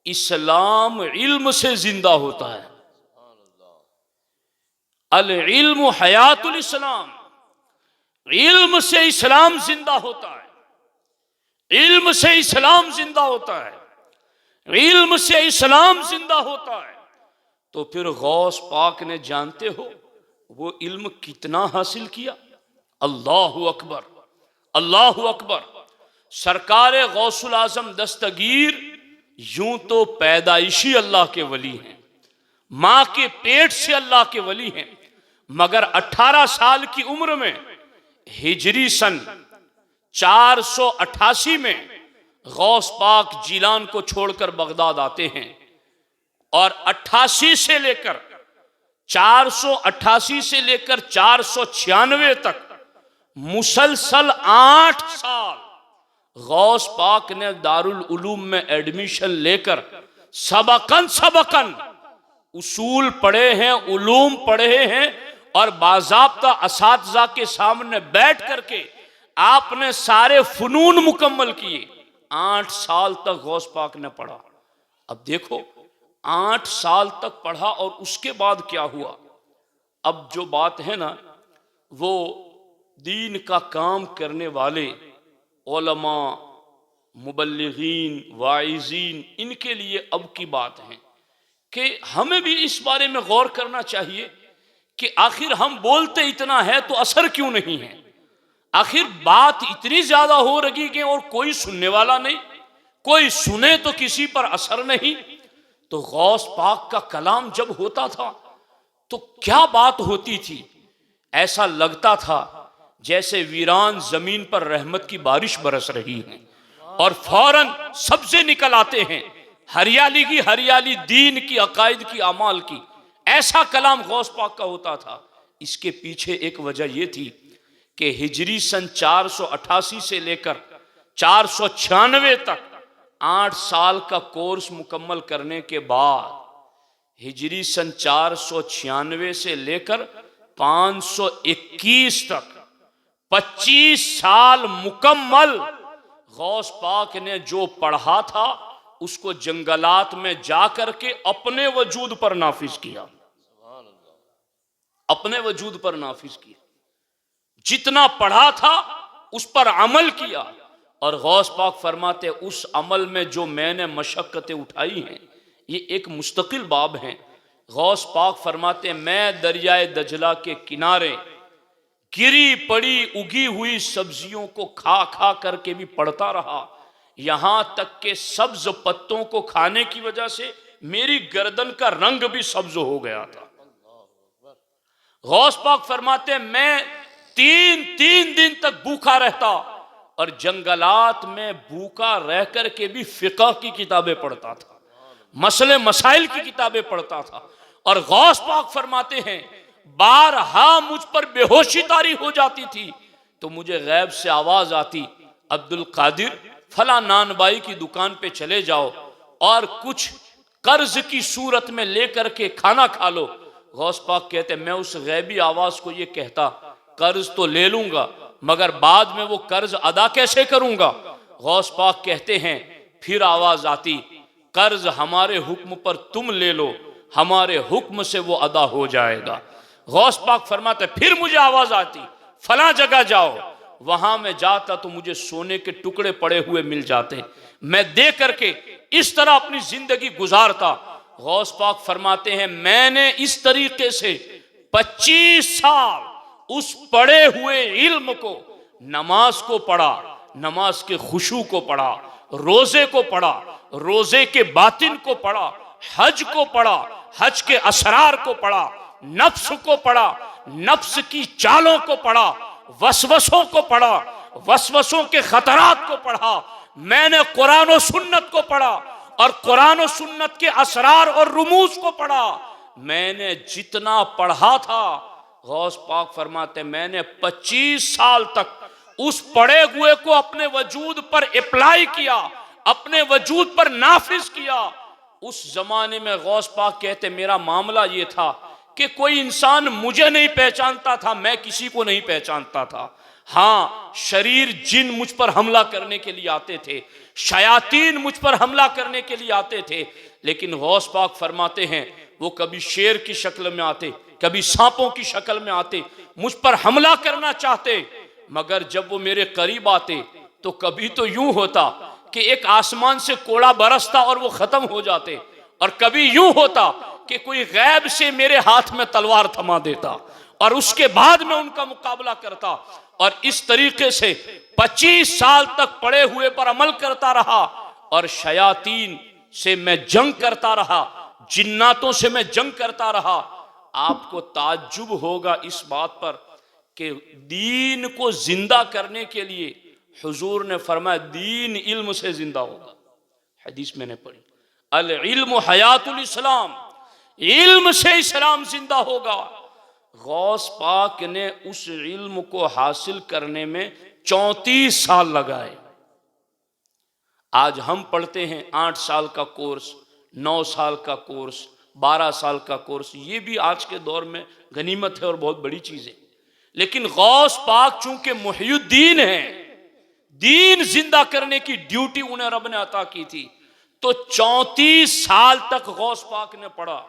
इस्लाम इल्म से जिंदा होता है। अल इल्मु हयातुल इस्लाम, इल्म से इस्लाम जिंदा होता है। इल्म से इस्लाम जिंदा होता है, इल्म से इस्लाम जिंदा होता है। तो फिर गौस पाक ने, जानते हो वो इल्म कितना हासिल किया? अल्लाहु अकबर, अल्लाहु अकबर। सरकार गौसुल आजम दस्तगीर यूं तो पैदाइशी अल्लाह के वली हैं, मां के पेट से अल्लाह के वली हैं, मगर 18 साल की उम्र में हिजरी सन 488 में गौस पाक जीलान को छोड़कर बगदाद आते हैं और 88 से लेकर 488 से लेकर 496 तक मुसलसल 8 साल गौस पाक ने दारुल उलूम में एडमिशन लेकर सबकन सबकन उसूल पढ़े हैं, उलूम पढ़े हैं और बाज़ाब्ता असातिज़ा के सामने बैठ करके आपने सारे फनून मुकम्मल किए। 8 साल तक गौस पाक ने पढ़ा। अब देखो 8 साल तक पढ़ा और उसके बाद क्या हुआ? अब जो बात है ना, वो दीन का काम करने वाले उलमा, मुबल्लिगीन, वाइज़ीन, इनके लिए अब की बात है कि हमें भी इस बारे में गौर करना चाहिए कि आखिर हम बोलते इतना है तो असर क्यों नहीं है? आखिर बात इतनी ज्यादा हो रही कि और कोई सुनने वाला नहीं, कोई सुने तो किसी पर असर नहीं। तो गौस पाक का कलाम जब होता था तो क्या बात होती थी? ऐसा लगता था जैसे वीरान जमीन पर रहमत की बारिश बरस रही है और फौरन सब्जे निकल आते हैं, हरियाली की हरियाली, दीन की, अकायद की, अमाल की। ऐसा कलाम गौस पाक का होता था। इसके पीछे एक वजह यह थी कि हिजरी सन 488 से लेकर 496 तक 8 साल का कोर्स मुकम्मल करने के बाद हिजरी सन 496 से लेकर 521 तक 25 साल मुकम्मल गौस पाक ने जो पढ़ा था उसको जंगलात में जाकर के अपने वजूद पर नाफिज किया, अपने वजूद पर नाफिज किया। जितना पढ़ा था उस पर अमल किया। और गौस पाक फरमाते उस अमल में जो मैंने मशक्कतें उठाई हैं, ये एक मुस्तकिल बाब है। गौस पाक फरमाते मैं दरियाए दजला के किनारे गिरी पड़ी उगी हुई सब्जियों को खा खा करके भी पढ़ता रहा, यहां तक के सब्ज पत्तों को खाने की वजह से मेरी गर्दन का रंग भी सब्ज हो गया था। गौस पाक फरमाते मैं 3 दिन तक भूखा रहता और जंगलात में भूखा रह कर के भी फिक़ह की किताबें पढ़ता था, मसले मसाइल की किताबें पढ़ता था। और गौस पाक फरमाते हैं बारहा मुझ पर बेहोशी तारी हो जाती थी तो मुझे गैब से आवाज आती, अब्दुल कादिर फला नानबाई की दुकान पे चले जाओ और कुछ कर्ज की सूरत में लेकर के खाना खा लो। गौस पाक कहते मैं उस गैबी आवाज को ये कहता कर्ज तो ले लूंगा मगर बाद में वो कर्ज अदा कैसे करूंगा? गौस पाक कहते हैं फिर आवाज आती कर्ज हमारे हुक्म पर तुम ले लो, हमारे हुक्म से वो अदा हो जाएगा। गौस पाक फरमाते फिर मुझे आवाज आती फला जगह जाओ, वहां में जाता तो मुझे सोने के टुकड़े पड़े हुए मिल जाते, मैं दे करके इस तरह अपनी जिंदगी गुजारता। गौस पाक फरमाते हैं मैंने इस तरीके से 25 साल उस पढ़े हुए इल्म को, नमाज को पढ़ा, नमाज के खुशू को पढ़ा, रोजे को पढ़ा, रोजे के बातिन को पढ़ा, हज को पढ़ा, हज के असरार को पढ़ा, नफ्स को पढ़ा, नफ्स की चालों को पढ़ा, वसवसों को पढ़ा, वसवसों के खतरात को पढ़ा। मैंने कुरान और सुन्नत को पढ़ा और कुरान और सुन्नत के असरार और रुमूज को पढ़ा। मैंने जितना पढ़ा था गौस पाक फरमाते मैंने 25 साल तक उस पढ़े हुए को अपने वजूद पर अप्लाई किया, अपने वजूद पर नाफिज किया। उस जमाने में गौस पाक कहते मेरा मामला ये था कि कोई इंसान मुझे नहीं पहचानता था, मैं किसी को नहीं पहचानता था। हाँ, शरीर जिन मुझ पर हमला करने के लिए आते थे, शयातीन मुझ पर हमला करने के लिए आते थे, लेकिन गौस पाक फरमाते हैं वो कभी शेर की शक्ल में आते, कभी सांपों की शक्ल में आते, मुझ पर हमला करना चाहते, मगर जब वो मेरे करीब आते तो कभी तो यूं होता कि एक आसमान से कोड़ा बरसता और वो खत्म हो जाते, और कभी यूं होता कि कोई गैब से मेरे हाथ में तलवार थमा देता और उसके बाद मैं उनका मुकाबला करता। और इस तरीके से 25 साल तक पड़े हुए पर अमल करता रहा और शयातीन से मैं जंग करता रहा, जिन्नातों से मैं जंग करता रहा। आपको ताज्जुब होगा इस बात पर कि दीन को जिंदा करने के लिए हुजूर ने फरमाया दीन इल्म से जिंदा होगा। हदीस मैंने पढ़ी, अल इल्म हयातुल इस्लाम, इल्म से इस्लाम जिंदा होगा। गौस पाक ने उस इल्म को हासिल करने में 34 साल लगाए। आज हम पढ़ते हैं 8 साल का कोर्स, 9 साल का कोर्स, 12 साल का कोर्स, ये भी आज के दौर में गनीमत है और बहुत बड़ी चीज है। लेकिन गौस पाक चूंकि मुहय्युद्दीन है, दीन जिंदा करने की ड्यूटी उन्हें रब ने अता की थी, तो 34 साल तक गौस पाक ने पढ़ा।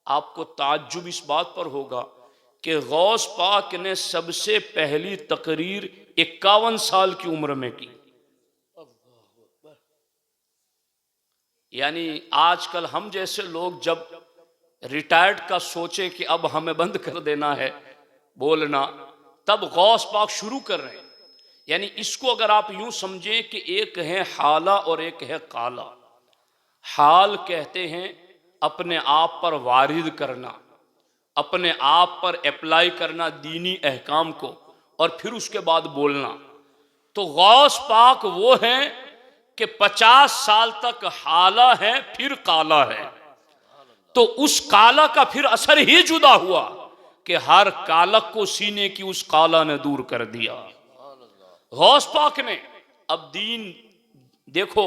आपको ताज्जुब इस बात पर होगा कि गौस पाक ने सबसे पहली तकरीर 51 साल की उम्र में की। यानी आजकल हम जैसे लोग जब रिटायर्ड का सोचे कि अब हमें बंद कर देना है बोलना, तब गौस पाक शुरू कर रहे हैं। यानी इसको अगर आप यूं समझें कि एक है हाला और एक है काला। हाल कहते हैं अपने आप पर वारिद करना, अपने आप पर अप्लाई करना दीनी अहकाम को, और फिर उसके बाद बोलना। तो गौस पाक वो है कि 50 साल तक हाला है, फिर काला है। तो उस काला का फिर असर ही जुदा हुआ कि हर कालक को सीने की उस काला ने दूर कर दिया। गौस पाक ने अब दीन देखो,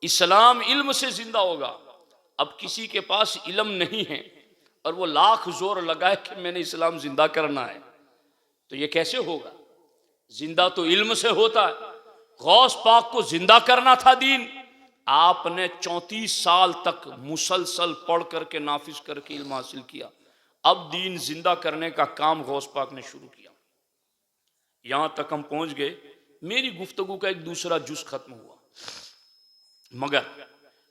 इस्लाम इल्म से जिंदा होगा। अब किसी के पास इल्म नहीं है और वो लाख जोर लगाए कि मैंने इस्लाम जिंदा करना है, तो ये कैसे होगा? जिंदा तो इल्म से होता है। गौस पाक को जिंदा करना था दीन, आपने 34 साल तक मुसलसल पढ़ करके नाफिज करके इल्म हासिल किया। अब दीन जिंदा करने का काम गौस पाक ने शुरू किया। यहां तक हम पहुंच गए, मेरी गुफ्तगू का एक दूसरा जुज खत्म हुआ, मगर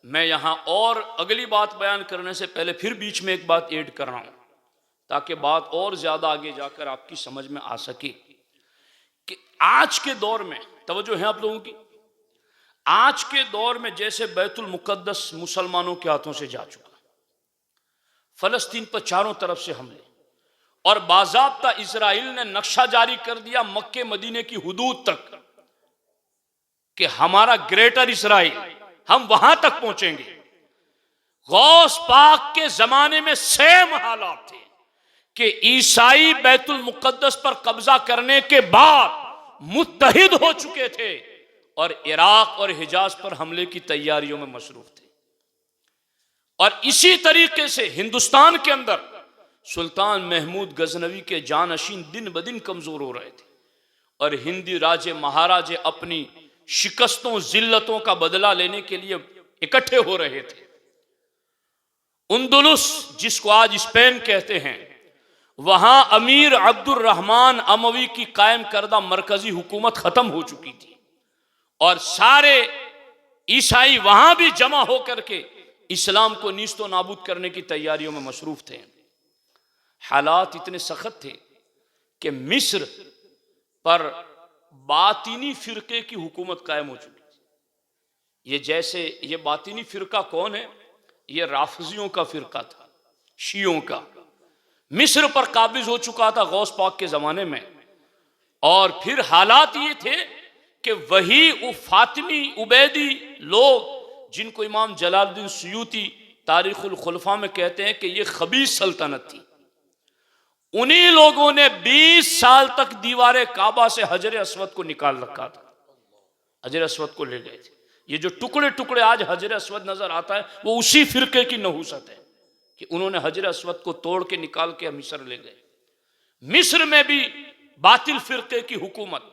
मैं यहां और अगली बात बयान करने से पहले फिर बीच में एक बात ऐड कर रहा हूं ताकि बात और ज्यादा आगे जाकर आपकी समझ में आ सके कि आज के दौर में, तवज्जो है आप लोगों की, आज के दौर में जैसे बैतुल मुकद्दस मुसलमानों के हाथों से जा चुका, फलस्तीन पर चारों तरफ से हमले, और बाज़ाब्ता इजराइल ने नक्शा जारी कर दिया मक्के मदीने की हुदूद तक कि हमारा ग्रेटर इजराइल, हम वहां तक पहुंचेंगे। गौस पाक के जमाने में सेम हालात थे कि ईसाई बैतुल मुकद्दस पर कब्जा करने के बाद मुत्तहिद हो चुके थे और इराक और हिजाज पर हमले की तैयारियों में मसरूफ थे। और इसी तरीके से हिंदुस्तान के अंदर सुल्तान महमूद गजनवी के जानशीन दिन ब दिन कमजोर हो रहे थे और हिंदी राजे महाराजे अपनी शिकस्तों जिल्लतों का बदला लेने के लिए इकट्ठे हो रहे थे। उंदुलुस, जिसको आज स्पेन कहते हैं, वहां अमीर अब्दुर रहमान अमवी की कायम करदा मरकजी हुकूमत खत्म हो चुकी थी और सारे ईसाई वहां भी जमा होकर के इस्लाम को नीस्तो नाबूद करने की तैयारियों में मसरूफ थे। हालात इतने सख्त थे कि मिस्र पर बातिनी फिरके की हुकूमत कायम हो चुकी थी। ये जैसे ये बातिनी फिरका कौन है? ये राफजियों का फिरका था, शियों का। मिस्र पर काबिज हो चुका था गौस पाक के जमाने में। और फिर हालात ये थे कि वही फातिमी उबैदी लोग जिनको इमाम जलालुद्दीन सुयूती तारीखुल खुलफा में कहते हैं कि ये खबीस सल्तनत थी, उन्हीं लोगों ने 20 साल तक दीवारे काबा से हजर अस्वद को निकाल रखा था। हजर अस्वद को ले गए थे। ये जो टुकड़े टुकड़े आज हजर अस्वद नजर आता है वो उसी फिरके की नहूसत है कि उन्होंने हजर अस्वद को तोड़ के निकाल के मिस्र ले गए। मिस्र में भी बातिल फिरके की हुकूमत।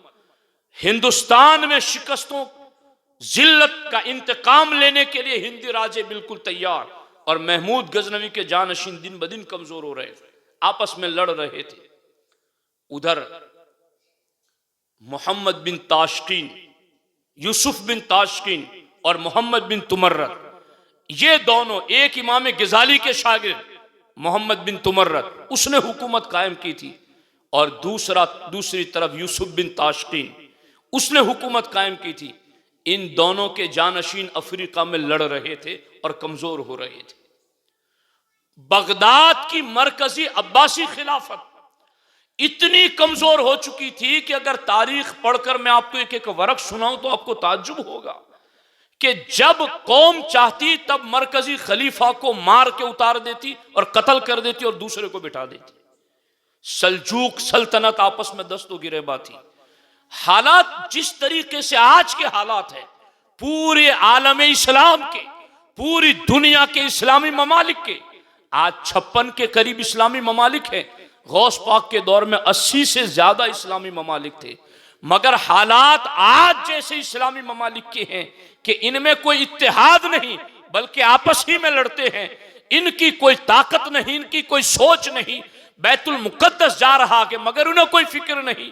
हिंदुस्तान में शिकस्तों जिल्लत का इंतकाम लेने के लिए हिंदी राजे बिल्कुल तैयार, और महमूद गजनवी के जानशीन दिन ब दिन कमजोर हो रहे थे, आपस में लड़ रहे थे। उधर मोहम्मद बिन ताशकीन, यूसुफ बिन ताशकीन और मोहम्मद बिन तुमर्रत, ये दोनों एक इमाम गजाली के शागिर्द मोहम्मद बिन तुमर्रत, उसने हुकूमत कायम की थी, और दूसरी तरफ यूसुफ बिन ताशकीन, उसने हुकूमत कायम की थी। इन दोनों के जानशीन अफ्रीका में लड़ रहे थे और कमजोर हो रहे थे। बगदाद की मरकजी अब्बासी खिलाफत इतनी कमजोर हो चुकी थी कि अगर तारीख पढ़कर मैं आपको एक एक वर्क सुनाऊं तो आपको ताज्जुब होगा कि जब कौम चाहती तब मरकजी खलीफा को मार के उतार देती और कत्ल कर देती और दूसरे को बिठा देती। सल्जूक सल्तनत आपस में दस्तो गिरेबा थी। हालात जिस तरीके से आज के हालात हैं, पूरे आलम इस्लाम के, पूरी दुनिया के इस्लामी ममालिक के, आज 56 के करीब इस्लामी ममालिक हैं। गौस पाक के दौर में 80 से ज्यादा इस्लामी ममालिक थे, मगर हालात आज जैसे इस्लामी ममालिक के हैं कि इनमें कोई इत्तेहाद नहीं, बल्कि आपस ही में लड़ते हैं। इनकी कोई ताकत नहीं, इनकी कोई सोच नहीं, बैतुल मुकद्दस जा रहा कि मगर उन्हें कोई फिक्र नहीं।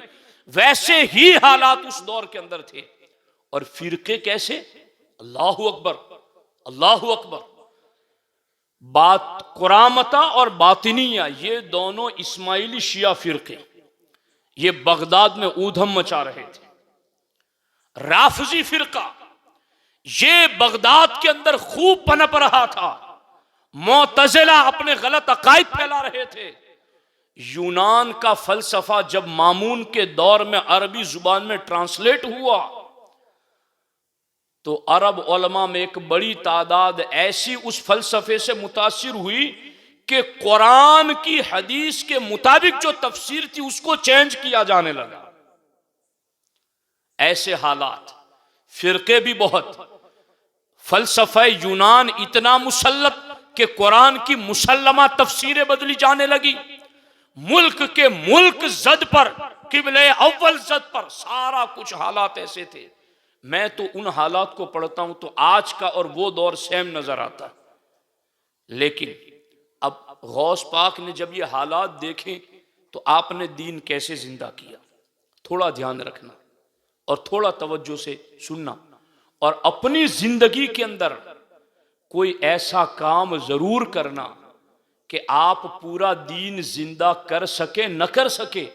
वैसे ही हालात उस दौर के अंदर थे। और फिरके कैसे? अल्लाहु अकबर, अल्लाहु अकबर। बात कुरामता और बातिनिया, ये दोनों इस्माइली शिया फिरके, ये बगदाद में ऊधम मचा रहे थे। राफजी फिरका, ये बगदाद के अंदर खूब पनप रहा था। मुअतज़िला अपने गलत अकायद फैला रहे थे। यूनान का फलसफा जब मामून के दौर में अरबी जुबान में ट्रांसलेट हुआ तो अरब उलमा में एक बड़ी तादाद ऐसी उस फलसफे से मुतासिर हुई कि कुरान की हदीस के मुताबिक जो तफसीर थी उसको चेंज किया जाने लगा। ऐसे हालात, फिरके भी बहुत, फलसफे यूनान इतना मुसल्लत कि कुरान की मुसल्लमा तफसीरें बदली जाने लगी। मुल्क के मुल्क जद पर, किबले अव्वल जद पर, सारा कुछ हालात ऐसे थे। मैं तो उन हालात को पढ़ता हूं तो आज का और वो दौर सेम नजर आता। लेकिन अब गौस पाक ने जब ये हालात देखे तो आपने दीन कैसे जिंदा किया, थोड़ा ध्यान रखना और थोड़ा तवज्जो से सुनना, और अपनी जिंदगी के अंदर कोई ऐसा काम जरूर करना कि आप पूरा दीन जिंदा कर सके न कर सके,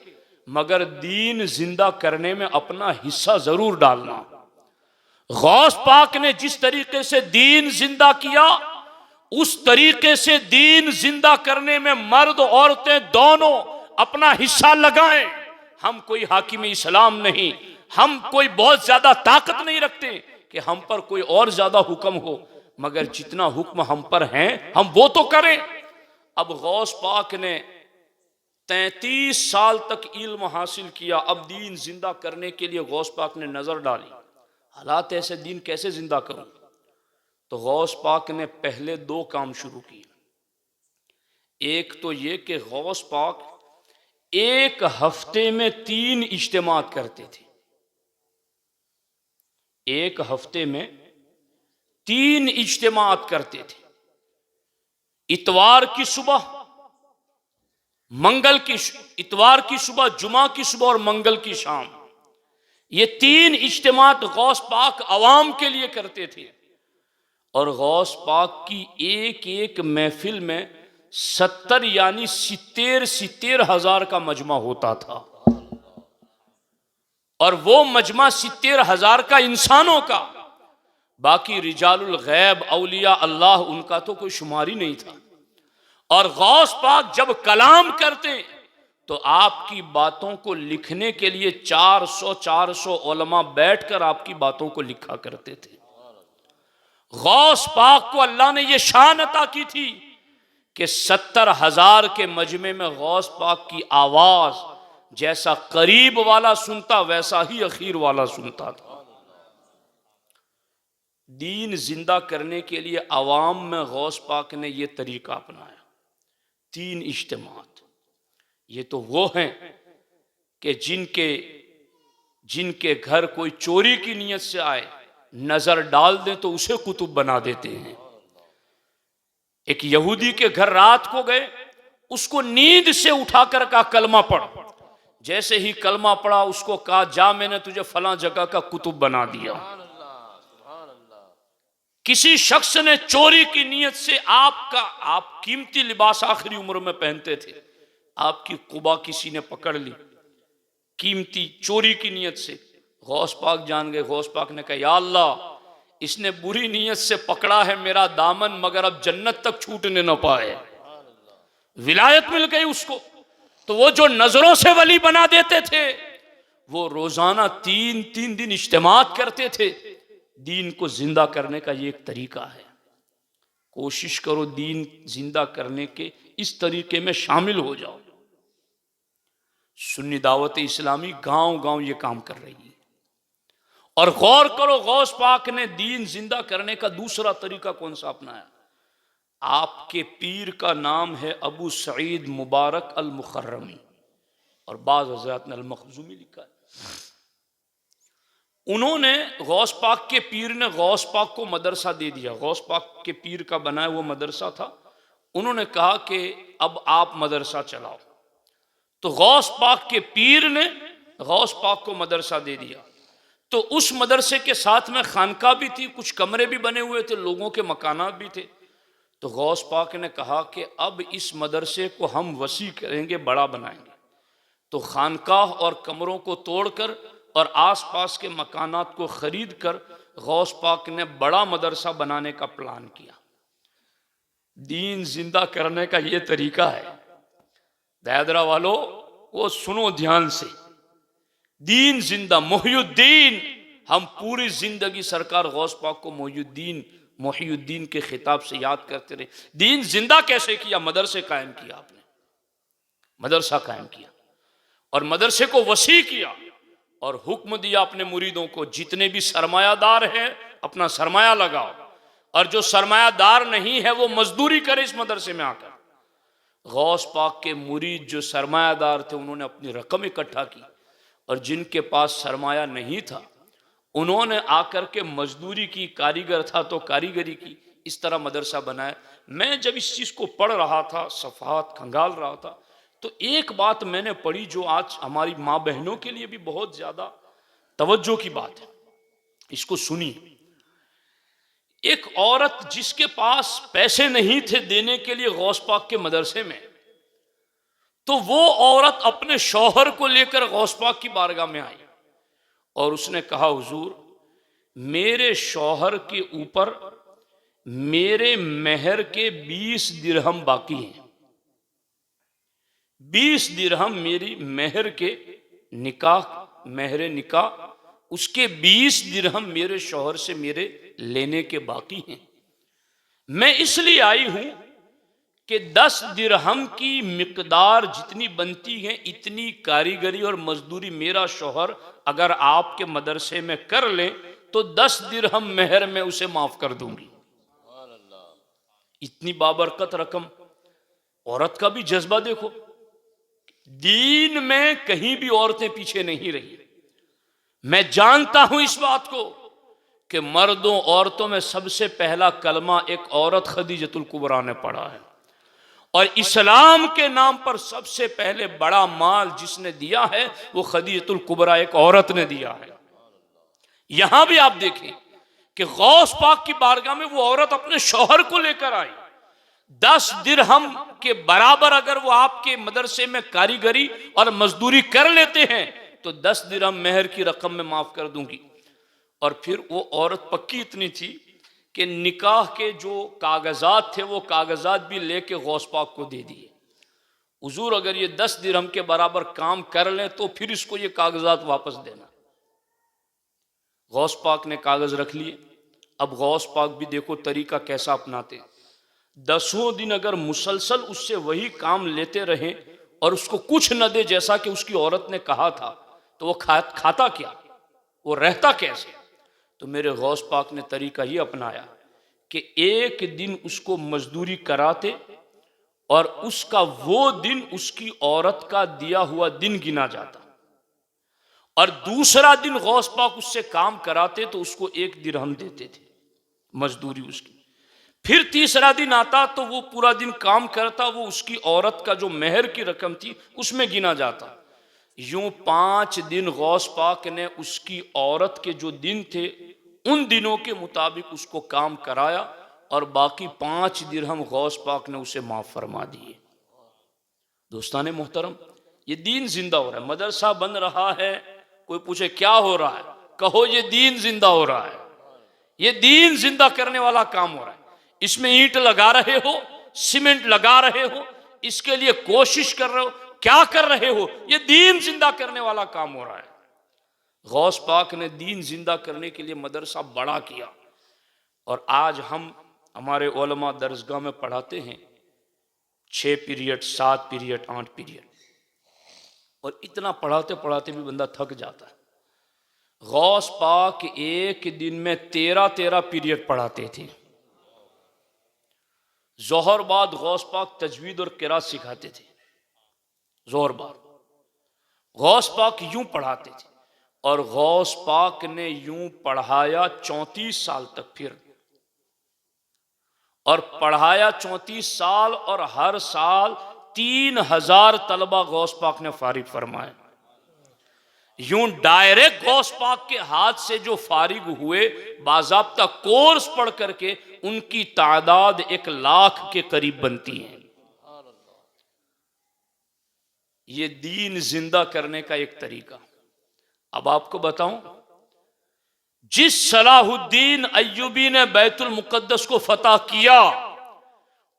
मगर दीन जिंदा करने में अपना हिस्सा जरूर डालना। गौस पाक ने जिस तरीके से दीन जिंदा किया, उस तरीके से दीन जिंदा करने में मर्द औरतें दोनों अपना हिस्सा लगाएं। हम कोई हाकिम इस्लाम नहीं, हम कोई बहुत ज्यादा ताकत नहीं रखते कि हम पर कोई और ज्यादा हुक्म हो, मगर जितना हुक्म हम पर है हम वो तो करें। अब गौस पाक ने 33 साल तक इल्म हासिल किया। अब दीन जिंदा करने के लिए गौस पाक ने नजर डाली, हालात ऐसे, दीन कैसे जिंदा करूं? तो गौस पाक ने पहले 2 काम शुरू किए। एक तो ये कि गौस पाक एक हफ्ते में 3 इज्तिमात करते थे। एक हफ्ते में 3 इज्तिमात करते थे। इतवार की सुबह, इतवार की सुबह, जुमा की सुबह और मंगल की शाम। ये 3 इज्तिमात गौस पाक अवाम के लिए करते थे। और गौस पाक की एक एक महफिल में 70 यानी 70 हजार का मजमा होता था। और वो मजमा 70 हजार का इंसानों का, बाकी रिजालुल गैब औलिया अल्लाह उनका तो कोई शुमार ही नहीं था। और गौस पाक जब कलाम करते तो आपकी बातों को लिखने के लिए 400 उलमा बैठकर आपकी बातों को लिखा करते थे। गौस पाक को अल्लाह ने यह शान अता की थी कि 70 हजार के मजमे में गौस पाक की आवाज जैसा करीब वाला सुनता वैसा ही अखीर वाला सुनता था। दीन जिंदा करने के लिए अवाम में गौस पाक ने यह तरीका अपनाया। 3 इज्तिमात। ये तो वो हैं कि जिनके घर कोई चोरी की नीयत से आए, नजर डाल दे तो उसे कुतुब बना देते हैं। एक यहूदी के घर रात को गए, उसको नींद से उठाकर कहा कलमा पढ़। जैसे ही कलमा पढ़ा, उसको कहा जा, मैंने तुझे फलां जगह का कुतुब बना दिया। किसी शख्स ने चोरी की नीयत से आप कीमती लिबास आखिरी उम्र में पहनते थे, आपकी कुबा किसी ने पकड़ ली कीमती चोरी की नीयत से। गौस पाक जान गए। गौस पाक ने कहा या अल्लाह, इसने बुरी नीयत से पकड़ा है मेरा दामन, मगर अब जन्नत तक छूटने न पाए। विलायत मिल गई उसको। तो वो जो नजरों से वली बना देते थे, वो रोजाना 3 दिन इज्तिमात करते थे। दीन को जिंदा करने का ये एक तरीका है। कोशिश करो दीन जिंदा करने के इस तरीके में शामिल हो जाओ। सुन्नी दावत इस्लामी गांव-गांव ये काम कर रही है। और गौर करो, गौस पाक ने दीन जिंदा करने का दूसरा तरीका कौन सा अपनाया? आपके पीर का नाम है अबू सईद मुबारक अल मुखर्रमी, और बाज़ हज़रात ने अल मखज़ूमी लिखा है। उन्होंने गौस पाक के पीर ने गौस पाक को मदरसा दे दिया। गौस पाक के पीर का बनाया हुआ मदरसा था। उन्होंने कहा कि अब आप मदरसा चलाओ। तो गौस पाक के पीर ने गौस पाक को मदरसा दे दिया। तो उस मदरसे के साथ में खानका भी थी, कुछ कमरे भी बने हुए थे, लोगों के मकानात भी थे। तो गौस पाक ने कहा कि अब इस मदरसे को हम वसी करेंगे, बड़ा बनाएंगे। तो खानकाह और कमरों को तोड़कर और आसपास के मकानात को खरीद कर गौस पाक ने बड़ा मदरसा बनाने का प्लान किया। दीन जिंदा करने का ये तरीका है। दायदरा वालों, वो सुनो ध्यान से। दीन जिंदा, मोहियुद्दीन, हम पूरी जिंदगी सरकार गौस पाक को मोहियुद्दीन के खिताब से याद करते रहे। दीन जिंदा कैसे किया? मदरसे कायम किया आपने, मदरसा कायम किया और मदरसे को वसी किया और हुक्म दिया अपने मुरीदों को, जितने भी सरमायादार हैं अपना सरमाया लगाओ, और जो सरमायादार नहीं है वो मजदूरी करे इस मदरसे में आकर। गौस पाक के मुरीद जो सरमायादार थे, उन्होंने अपनी रकम इकट्ठा की, और जिनके पास सरमाया नहीं था उन्होंने आकर के मजदूरी की, कारीगर था तो कारीगरी की, इस तरह मदरसा बनाया। मैं जब इस चीज़ को पढ़ रहा था, सफ़हात खंगाल रहा था, तो एक बात मैंने पढ़ी जो आज हमारी माँ बहनों के लिए भी बहुत ज़्यादा तवज्जो की बात है। इसको सुनिए। एक औरत जिसके पास पैसे नहीं थे देने के लिए गौस पाक के मदरसे में, तो वो औरत अपने शौहर को लेकर गौस पाक की बारगाह में आई और उसने कहा, हुजूर, मेरे शौहर के ऊपर मेरे मेहर के 20 दिरहम बाकी हैं। 20 दिरहम मेरी मेहर के मेहर निकाह, उसके 20 दिरहम मेरे शौहर से मेरे लेने के बाकी हैं। मैं इसलिए आई हूं कि 10 दिरहम की मिकदार जितनी बनती है, इतनी कारीगरी और मजदूरी मेरा शौहर अगर आपके मदरसे में कर ले तो 10 दिरहम मेहर में उसे माफ कर दूंगी। इतनी बाबरकत रकम। औरत का भी जज्बा देखो। दीन में कहीं भी औरतें पीछे नहीं रही। मैं जानता हूं इस बात को कि मर्दों औरतों में सबसे पहला कलमा एक औरत खदीजतुल कुबरा ने पढ़ा है, और इस्लाम के नाम पर सबसे पहले बड़ा माल जिसने दिया है वो खदीजतुल कुबरा एक औरत ने दिया है। यहां भी आप देखें कि गौस पाक की बारगाह में वो औरत अपने शौहर को लेकर आई। 10 दिरहम के बराबर अगर वो आपके मदरसे में कारीगरी और मजदूरी कर लेते हैं तो 10 दिरहम मेहर की रकम में माफ कर दूंगी। और फिर वो औरत पक्की इतनी थी कि निकाह के जो कागजात थे वो कागजात भी लेके गौस पाक को दे दिए। हुजूर, अगर ये 10 दिरहम के बराबर काम कर लें तो फिर इसको ये कागजात वापस देना। गौस पाक ने कागज रख लिए। अब गौस पाक भी देखो तरीका कैसा अपनाते। 10 दिन अगर मुसलसल उससे वही काम लेते रहे और उसको कुछ न दे जैसा कि उसकी औरत ने कहा था, तो वो खाता क्या, वो रहता कैसे? तो मेरे गौस पाक ने तरीका ये अपनाया कि एक दिन उसको मजदूरी कराते और उसका वो दिन उसकी औरत का दिया हुआ दिन गिना जाता। और दूसरा दिन गौस पाक उससे काम कराते तो उसको 1 दिरहम देते थे मजदूरी उसकी। फिर तीसरा दिन आता तो वो पूरा दिन काम करता, वो उसकी औरत का जो मेहर की रकम थी उसमें गिना जाता। यूं 5 दिन गौस पाक ने उसकी औरत के जो दिन थे उन दिनों के मुताबिक उसको काम कराया और बाकी 5 दिरहम गौस पाक ने उसे माफ फरमा दिए। दोस्ताने मोहतरम, ये दीन जिंदा हो रहा है। मदरसा बन रहा है, कोई पूछे क्या हो रहा है, कहो ये दीन जिंदा हो रहा है। ये दीन जिंदा करने वाला काम हो रहा है। इसमें ईंट लगा रहे हो, सीमेंट लगा रहे हो, इसके लिए कोशिश कर रहे हो, क्या कर रहे हो, ये दीन जिंदा करने वाला काम हो रहा है। गौस पाक ने दीन जिंदा करने के लिए मदरसा बड़ा किया और आज हम हमारे उलमा दरसगाह में पढ़ाते हैं 6 पीरियड, 7 पीरियड, 8 पीरियड, और इतना पढ़ाते पढ़ाते भी बंदा थक जाता है। गौस पाक एक दिन में 13 पीरियड पढ़ाते थे। जोहर बाद गौस पाक तजवीद और किरात सिखाते थे। जोहर बाद गौस पाक यूं पढ़ाते थे और गौस पाक ने यूं पढ़ाया 34 साल तक। फिर और पढ़ाया 34 साल और हर साल 3000 तलबा गौस पाक ने फारिग फरमाए। यूं डायरेक्ट गौस पाक के हाथ से जो फारिग हुए बाज़ाब्ता कोर्स पढ़ करके उनकी तादाद 1 लाख के करीब बनती है। ये दीन जिंदा करने का एक तरीका। अब आपको बताऊं, जिस सलाहुद्दीन अय्यूबी ने बैतुल मुकद्दस को फतह किया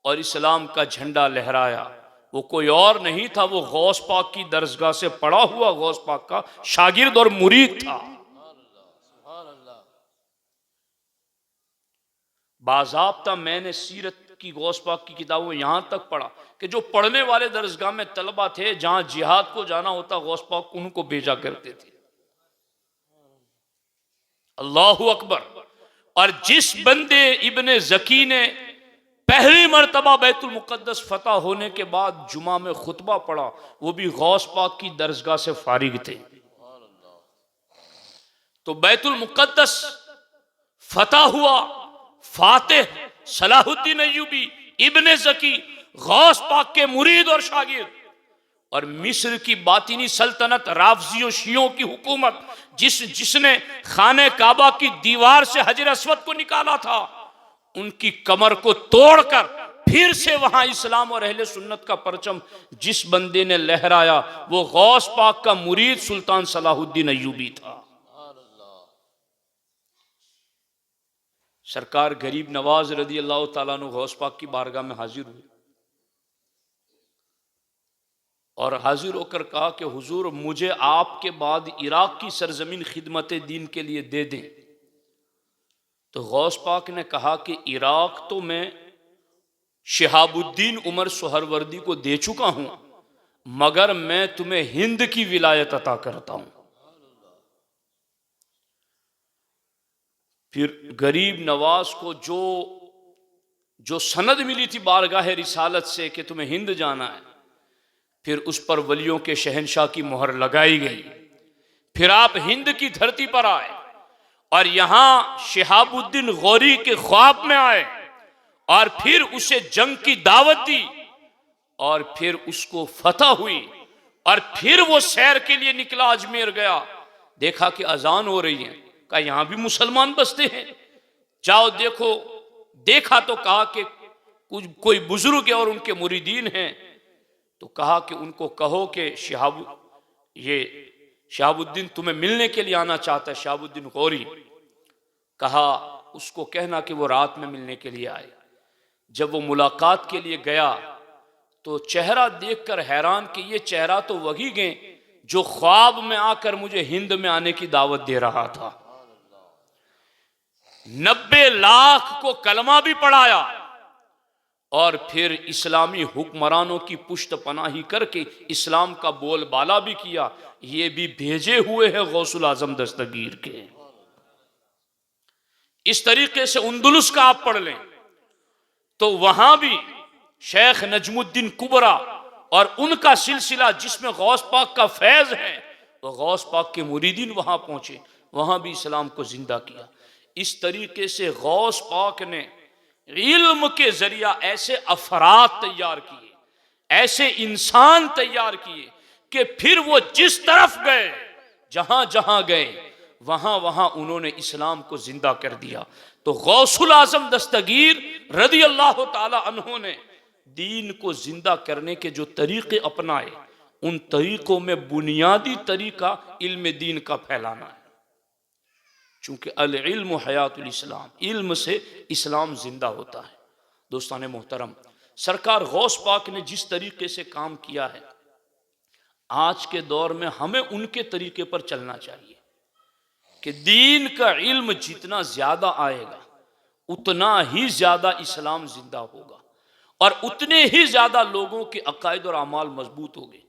और इस्लाम का झंडा लहराया, वो कोई और नहीं था, वो गौस पाक की दरसगाह से पढ़ा हुआ गौस पाक का शागिर्द और मुरीद था। बाज़ाब्ता मैंने सीरत की गौस पाक की किताबों में यहां तक पढ़ा कि जो पढ़ने वाले दरसगाह में तलबा थे, जहां जिहाद को जाना होता गौस पाक उनको भेजा करते थे। अल्लाहु अकबर। और जिस बंदे इब्ने ज़की ने पहली मर्तबा बैतुल मुकद्दस फतह होने के बाद जुमा में खुतबा पढ़ा, वो भी गौस पाक की दरसगाह से फारिग थे। तो बैतुल मुकद्दस फतह हुआ, फातिह सलाहुद्दीन अय्यूबी इब्ने ज़की गौस पाक के मुरीद और शागिर्द। और मिस्र की बातिनी सल्तनत, राफजियों शियों की हुकूमत, जिसने खाने काबा की दीवार से हजर अस्वद को निकाला था, उनकी कमर को तोड़कर फिर से वहां इस्लाम और अहले सुन्नत का परचम जिस बंदे ने लहराया वो गौस पाक का मुरीद सुल्तान सलाहुद्दीन अय्यूबी था। सरकार गरीब नवाज रदी अल्लाह ताला अन्हु गौस पाक की बारगाह में हाजिर हुए और हाजिर होकर कहा कि हुजूर, मुझे आपके बाद इराक की सरजमीन खिदमत दीन के लिए दे दें। तो गौस पाक ने कहा कि इराक तो मैं शिहाबुद्दीन उमर सुहरवर्दी को दे चुका हूं, मगर मैं तुम्हें हिंद की विलायत अता करता हूं। फिर गरीब नवाज को जो सनद मिली थी बारगाह रिसालत से कि तुम्हें हिंद जाना है, फिर उस पर वलियों के शहनशाह की मोहर लगाई गई। फिर आप हिंद की धरती पर आए और यहां शिहाबुद्दीन गौरी के ख्वाब में आए और फिर उसे जंग की दावत दी और फिर उसको फतह हुई और फिर वो सैर के लिए निकला, अजमेर गया, देखा कि अजान हो रही है, कहा यहां भी मुसलमान बसते हैं, जाओ देखो। देखा तो कहा कि कुछ कोई बुजुर्ग है और उनके मुरीदीन हैं, तो कहा कि उनको कहो कि शिहाबुद्दीन तुम्हें मिलने के लिए आना चाहता है, शिहाबुद्दीन गौरी। कहा उसको कहना कि वो रात में मिलने के लिए आए। जब वो मुलाकात के लिए गया तो चेहरा देखकर हैरान कि ये चेहरा तो वही गए जो ख्वाब में आकर मुझे हिंद में आने की दावत दे रहा था। 90 लाख को कलमा भी पढ़ाया और फिर इस्लामी हुक्मरानों की पुष्ट पनाही करके इस्लाम का बोलबाला भी किया। ये भी भेजे हुए हैं गौसुल आजम दस्तगीर के। इस तरीके से उंदुलुस का आप पढ़ लें तो वहां भी शेख नजमुद्दीन कुबरा और उनका सिलसिला जिसमें गौस पाक का फैज है, और गौस पाक के मुरीदीन वहाँ पहुँचे, वहाँ भी इस्लाम को जिंदा किया। इस तरीके से गौस पाक ने इल्म के जरिया ऐसे अफराद तैयार किए, ऐसे इंसान तैयार किए कि फिर वो जिस तरफ गए, जहां जहां गए, वहां वहां उन्होंने इस्लाम को जिंदा कर दिया। तो गौसुल आजम दस्तगीर रदी अल्लाह ताला अन्हु ने दीन को जिंदा करने के जो तरीके अपनाए, उन तरीकों में बुनियादी तरीका इल्म दीन का फैलाना है। चूंकि अल इल्म हयातुल इस्लाम, इल्म से इस्लाम जिंदा होता है। दोस्तान मोहतरम, सरकार गौस पाक ने जिस तरीके से काम किया है, आज के दौर में हमें उनके तरीके पर चलना चाहिए कि दीन का इल्म जितना ज्यादा आएगा उतना ही ज्यादा इस्लाम जिंदा होगा और उतने ही ज्यादा लोगों के अकायद और अमाल मजबूत होंगे।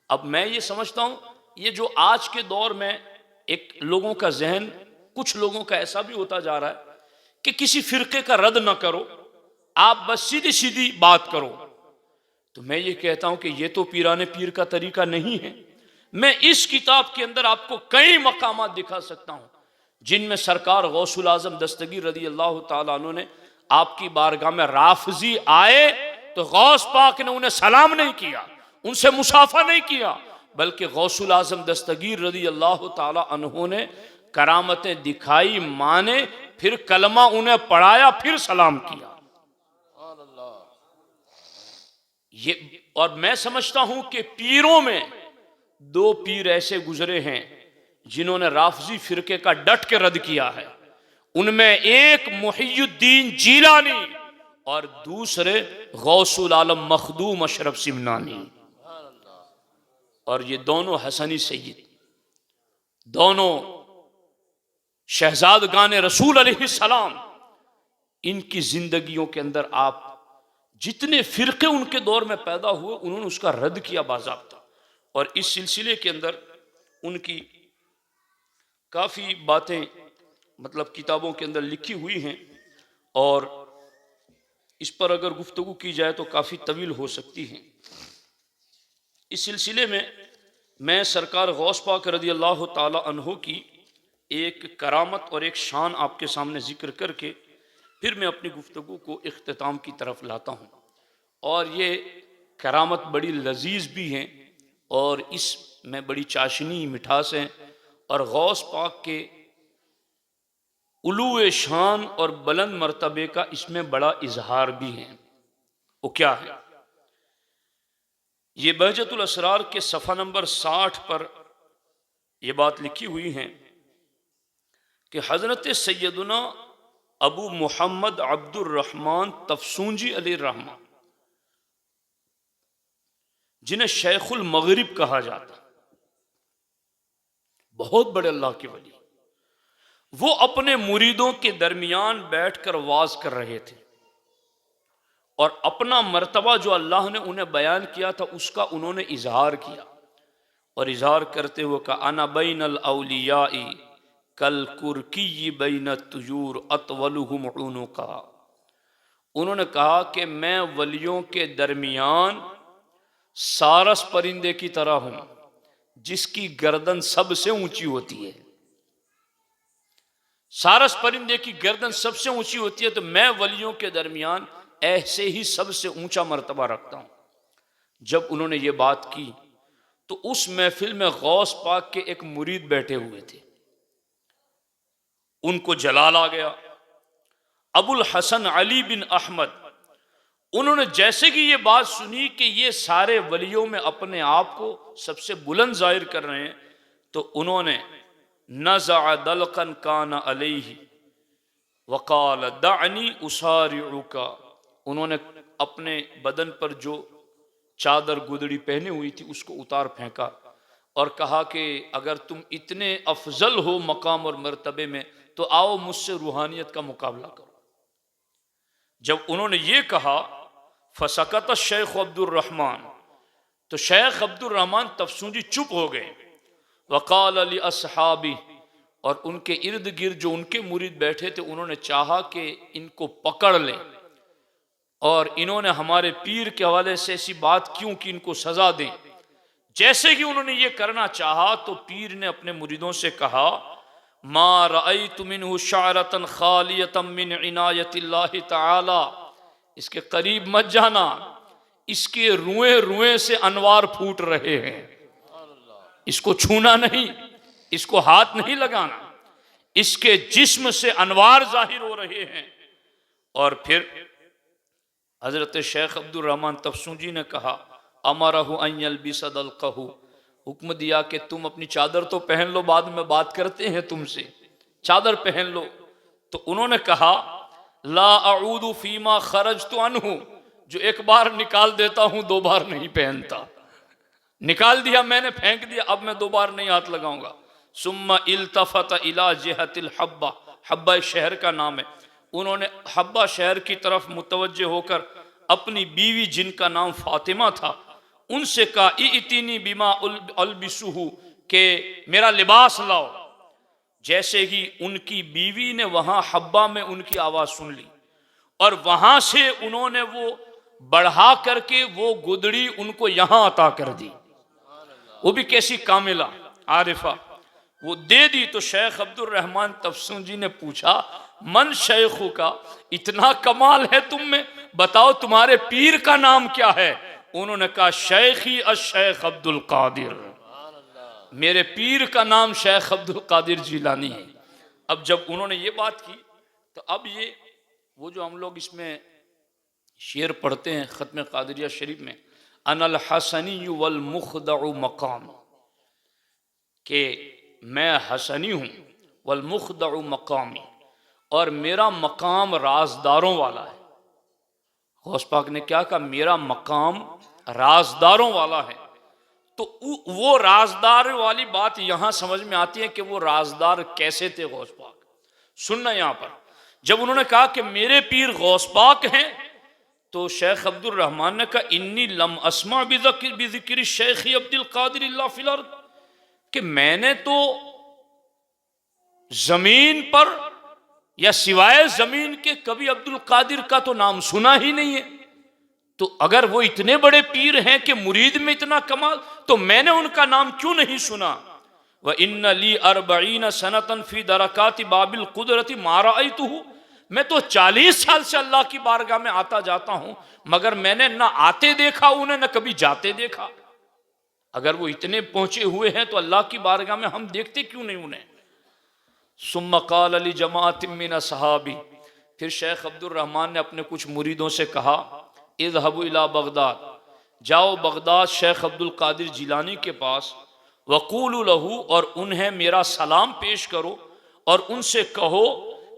अब मैं ये समझता हूं, ये जो आज के दौर में एक लोगों का जहन, कुछ लोगों का ऐसा भी होता जा रहा है कि किसी फिरके का रद्द ना करो, आप बस सीधी सीधी बात करो। तो मैं ये कहता हूं कि ये तो पीराने पीर का तरीका नहीं है। मैं इस किताब के अंदर आपको कई मकामात दिखा सकता हूं जिनमें सरकार गौसुल आजम दस्तगीर रदी अल्लाह ताला अन्हु ने आपकी बारगाह में राफजी आए तो गौस पाक ने उन्हें सलाम नहीं किया, उनसे मुसाफा नहीं किया, बल्कि गौसुल आजम दस्तगीर रदी अल्लाह ताला अन्हु ने करामतें दिखाई, माने, फिर कलमा उन्हें पढ़ाया, फिर सलाम किया। ये और मैं समझता हूं कि पीरों में दो पीर ऐसे गुजरे हैं जिन्होंने राफजी फिरके का डट के रद्द किया है। उनमें एक मुहियुद्दीन जीलानी और दूसरे गौसुल आलम मखदूम अशरफ सिमनानी। और ये दोनों हसनी सैयद, दोनों शहजादगान रसूल अलैहिस्सलाम, इनकी जिंदगियों के अंदर आप जितने फिरके उनके दौर में पैदा हुए, उन्होंने उसका रद्द किया बाज़ाब्ता। और इस सिलसिले के अंदर उनकी काफ़ी बातें मतलब किताबों के अंदर लिखी हुई हैं और इस पर अगर गुफ्तगू की जाए तो काफ़ी तवील हो सकती हैं। इस सिलसिले में मैं सरकार गौस पाक रज़ी अल्लाह ताला अन्हु की एक करामत और एक शान आपके सामने जिक्र करके फिर मैं अपनी गुफ्तगू को इख्तिताम की तरफ लाता हूँ। और ये करामत बड़ी लजीज भी हैं और इसमें बड़ी चाशनी मिठास है और गौस पाक के उलूए शान और बुलंद मर्तबे का इसमें बड़ा इजहार भी है। वो क्या है? ये बहजतुल असरार के सफ़ा नंबर 60 पर यह बात लिखी हुई है कि हज़रत सैयदना अबू मुहम्मद अब्दुर रहमान तफसूंजी अलैहि रहमान, जिन्हें शेखुल मगरिब कहा जाता, बहुत बड़े अल्लाह के वली, वो अपने मुरीदों के दरमियान बैठकर वाज कर रहे थे और अपना मर्तबा जो अल्लाह ने उन्हें बयान किया था उसका उन्होंने इजहार किया। और इजहार करते हुए कहा, अना बैनल औलियाई कल कुरकी बैन तुयूर अतवलुहुम उनुका। उन्होंने कहा कि मैं वलियों के दरमियान सारस परिंदे की तरह हूं जिसकी गर्दन सबसे ऊंची होती है। सारस परिंदे की गर्दन सबसे ऊंची होती है, तो मैं वलियों के दरमियान ऐसे ही सबसे ऊंचा मर्तबा रखता हूं। जब उन्होंने ये बात की तो उस महफिल में गौस पाक के एक मुरीद बैठे हुए थे, उनको जलाल आ गया। अबुल हसन अली बिन अहमद, उन्होंने जैसे कि ये बात सुनी कि ये सारे वलियों में अपने आप को सबसे बुलंद जाहिर कर रहे हैं, तो उन्होंने नज़अ दलकन काना अलैहि वक़ाल दअनी उसारिउका, उन्होंने अपने बदन पर जो चादर गुदड़ी पहने हुई थी उसको उतार फेंका और कहा कि अगर तुम इतने अफजल हो मकाम और मर्तबे में तो आओ मुझसे रूहानियत का मुकाबला करो। जब उन्होंने ये कहा फसकत शेख अब्दुर रहमान, तो शेख अब्दुर रहमान तफसूंजी चुप हो गए। वक़ाल अली असहाबी, और उनके इर्द गिर्द जो उनके मुरीद बैठे थे उन्होंने चाहा कि इनको पकड़ लें और इन्होंने हमारे पीर के हवाले से ऐसी बात क्यों कि इनको सजा दें। जैसे ही उन्होंने ये करना चाहा तो पीर ने अपने मुरीदों से कहा, मा रअयतु मिन्हु शारतन खालियतम मिन इनायतिल्लाहि तआला, इसके करीब मत जाना, इसके रुएं रुएं से अनवार फूट रहे हैं, इसको छूना नहीं, इसको हाथ नहीं लगाना, इसके जिस्म से अनवार जाहिर हो रहे हैं। और फिर हजरत शेख अब्दुल रहमान तफसूजी ने कहा, अमरहु अन यल्बिसदल कहू, हुक्म दिया कि तुम अपनी चादर तो पहन लो, बाद में बात करते हैं तुमसे, चादर पहन लो। तो उन्होंने कहा, ला अऊदु फीमा खरजतु अन्हु, जो एक बार निकाल देता हूं दो बार नहीं पहनता, निकाल दिया मैंने, फेंक दिया, अब मैं दो बार नहीं हाथ लगाऊंगा। सुम्मा इल्तफत इला जिहतिल हब्बा, हब्बा शहर का नाम है, उन्होंने हब्बा शहर की तरफ मुतवज्जे होकर अपनी बीवी जिनका नाम फातिमा था उनसे कहा, इतीनी बिमा अलबिसुहु, के मेरा लिबास लाओ। जैसे ही उनकी बीवी ने वहां हब्बा में उनकी आवाज सुन ली और वहां से उन्होंने वो बढ़ा करके वो गुदड़ी उनको यहां अता कर दी, वो भी कैसी कामिला आरिफा, वो दे दी। तो शेख अब्दुल रहमान तफसूजी ने पूछा, मन शेखु का, इतना कमाल है तुम में, बताओ तुम्हारे पीर का नाम क्या है? उन्होंने कहा, शेखी अश-शेख अब्दुल कादिर, मेरे पीर का नाम शेख अब्दुल कादिर जिलानी है। अब जब उन्होंने ये बात की तो अब ये वो जो हम लोग इसमें शेर पढ़ते हैं ख़त्म कादिरिया शरीफ में, अनल हसनी वल मुखदउ मकाम, के मैं हसनी हूँ, वल मुखदउ मकामी, और मेरा मकाम राजदारों वाला है। गौस पाक ने क्या कहा? मेरा मकाम राजदारों वाला है। तो वो राजदार वाली बात यहां समझ में आती है कि वो राजदार कैसे थे गौस पाक। सुनना यहां पर, जब उन्होंने कहा कि मेरे पीर गौस पाक हैं, तो शेख अब्दुल रहमान ने कहा, इन्नी लम अस्मा बिज़िक्र शेख अब्दुल कादिर इल्ला फिल अर्द, कि मैंने तो जमीन पर या सिवाय जमीन के कभी अब्दुल कादिर का तो नाम सुना ही नहीं है। तो अगर वो इतने बड़े पीर हैं कि मुरीद में इतना कमाल, तो मैंने उनका नाम क्यों नहीं सुना? व इन्ना ली अरबईन सनतन फी दरकाति बाबिल कुदरती मा रअयतुहु, मैं तो 40 साल से अल्लाह की बारगाह में आता जाता हूं, मगर मैंने ना आते देखा उन्हें, न कभी जाते देखा। अगर वो इतने पहुंचे हुए हैं तो अल्लाह की बारगाह में हम देखते क्यों नहीं उन्हें? सुम्मा क़ाल अली जमाअतिन मिन सहाबी, फिर शेख अब्दुल रहमान ने अपने कुछ मुरीदों से कहा, इज़हबू इला बगदाद, जाओ बगदाद शेख अब्दुल कादिर जिलानी के पास, वक़ूलु लहू, और उन्हें मेरा सलाम पेश करो और उनसे कहो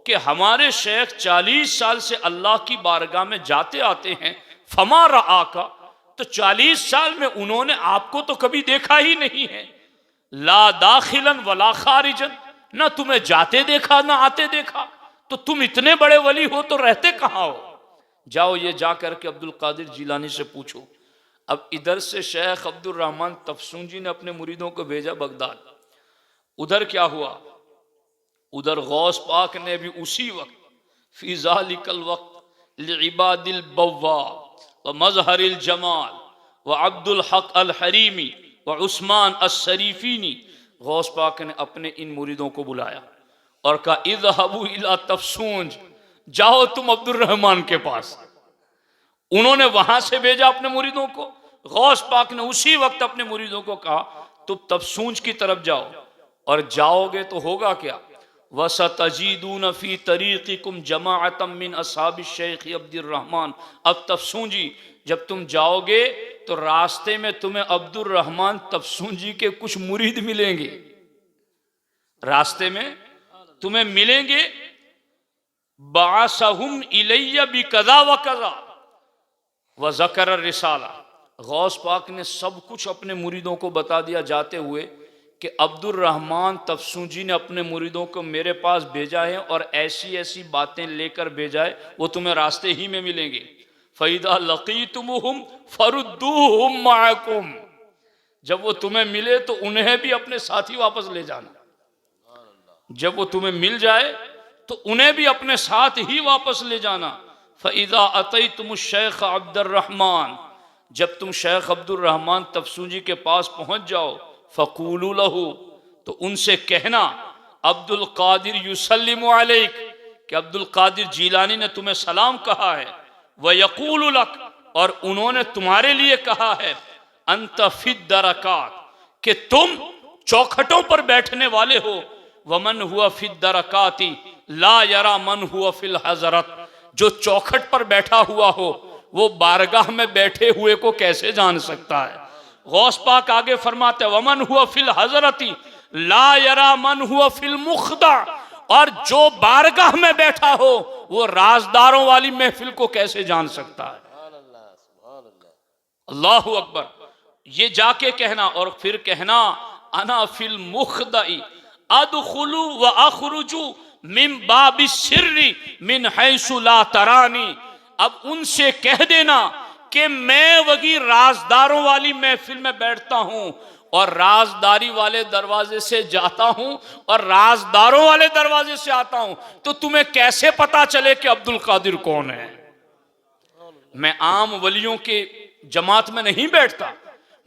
कि हमारे शेख 40 साल से अल्लाह की बारगाह में जाते आते हैं, फमा रआका, तो 40 साल में उन्होंने आपको तो कभी देखा ही नहीं है, ला दाखिलन वला खारिजन, ना तुम्हें जाते देखा ना आते देखा, तो तुम इतने बड़े वली हो तो रहते कहाँ हो? जाओ ये जा करके अब्दुल कादिर जिलानी से पूछो। अब इधर से शेख अब्दुल रहमान तफसूजी ने अपने मुरीदों को भेजा बगदाद। उधर क्या हुआ? उधर गौस पाक ने भी उसी वक्त फी ज़ालिकल वक्त लिइबादिल बव्वा व मज़हरिल जमाल व अब्दुल हक अल हरीमी व उस्मान अस-शरीफीनी, गौस पाक ने अपने इन मुरीदों को बुलाया और कहा, इज़हबू इला तफसूज, जाओ तुम अब्दुल रहमान के पास। उन्होंने वहां से भेजा अपने मुरीदों को। गौस पाक ने उसी वक्त अपने मुरीदों को कहा, तुम तफसूज की तरफ जाओ, और जाओगे तो होगा क्या? वसतजीदून फी तरीक़िकुम जमाअतम मिन असहाबि शेख अब्दुल रहमान। अब तफसूजी, जब तुम जाओगे तो रास्ते में तुम्हें अब्दुल रहमान तफसूजी के कुछ मुरीद मिलेंगे, रास्ते में तुम्हें मिलेंगे। बासहुम इलैया बि कज़ा व कज़ा व ज़कर रिसाला, गौस पाक ने सब कुछ अपने मुरीदों को बता दिया जाते हुए कि अब्दुल रहमान तफसूजी ने अपने मुरीदों को मेरे पास भेजा है और ऐसी ऐसी बातें लेकर भेजा है, वो तुम्हें रास्ते ही में मिलेंगे। फ़इज़ा लक़ीतुमुहुम फ़रुद्दूहुम मअकुम, जब वो तुम्हें मिले तो उन्हें भी अपने साथ ही वापस ले जाना। जब वो तुम्हें मिल जाए तो उन्हें भी अपने साथ ही वापस ले जाना। फ़इज़ा अतैतुमुश शेख अब्दुर रहमान, जब तुम शेख अब्दुल रहमान तफसूजी के पास पहुंच जाओ, फ़क़ूलू लहू, तो उनसे कहना अब्दुल कादिर युसल्लिमु अलैक, कि अब्दुल कादिर जीलानी ने तुम्हें सलाम कहा है। व यक़ूलु लक, और उन्होंने तुम्हारे लिए कहा है, अंत फिद दरकात, कि तुम चौखटों पर बैठने वाले हो। वमन हुआ फिद दरकाती ला यरा मन हुआ फिल हजरत, जो चौखट पर बैठा हुआ हो वो बारगाह में बैठे हुए को कैसे जान सकता है। गौस पाक आगे फरमाते वमन हुआ फिल हजरती ला यरा मन हुआ फिल मुख्दा, और जो बारगाह में बैठा हो वो राजदारों वाली महफिल को कैसे जान सकता है। अल्लाहु अकबर। ये जाके कहना और फिर कहना अना फिल मुख्दई अदखुलु व अखरुजु मिन बाबि सिर्री मिन हैसु ला तरानी। अब उनसे कह देना कि मैं वही राजदारों वाली महफिल में बैठता हूं और राजदारी वाले दरवाजे से जाता हूं और राजदारों वाले दरवाजे से आता हूं, तो तुम्हें कैसे पता चले कि अब्दुल कादिर कौन है। मैं आम वलियों के जमात में नहीं बैठता,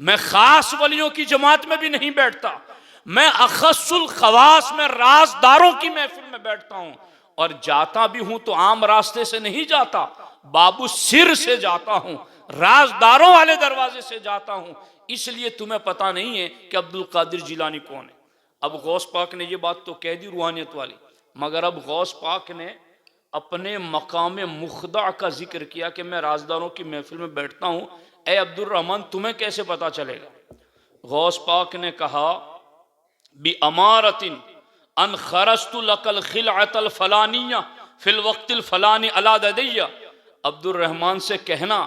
मैं खास वलियों की जमात में भी नहीं बैठता, मैं अखस्सुल खवास में राजदारों की महफिल में बैठता हूं। और जाता भी हूं तो आम रास्ते से नहीं जाता, बाबू सिर से जाता हूं, राजदारों वाले दरवाजे से जाता हूं। इसलिए तुम्हें पता नहीं है कि अब्दुल कादिर जिलानी कौन है। अब गौस पाक ने ये बात तो कह दी रूहानियत वाली, मगर अब गौस पाक ने अपने मकाम मुख्दा का जिक्र किया कि मैं राजदारों की महफिल में बैठता हूं। ए अब्दुल रहमान, तुम्हें कैसे पता चलेगा। गौस पाक ने कहा बी अमारतिन अन खरस्तु लकल खिलअतल फलानिया फिल वक्तिल फलानी अला ददिया। अब्दुल रहमान से कहना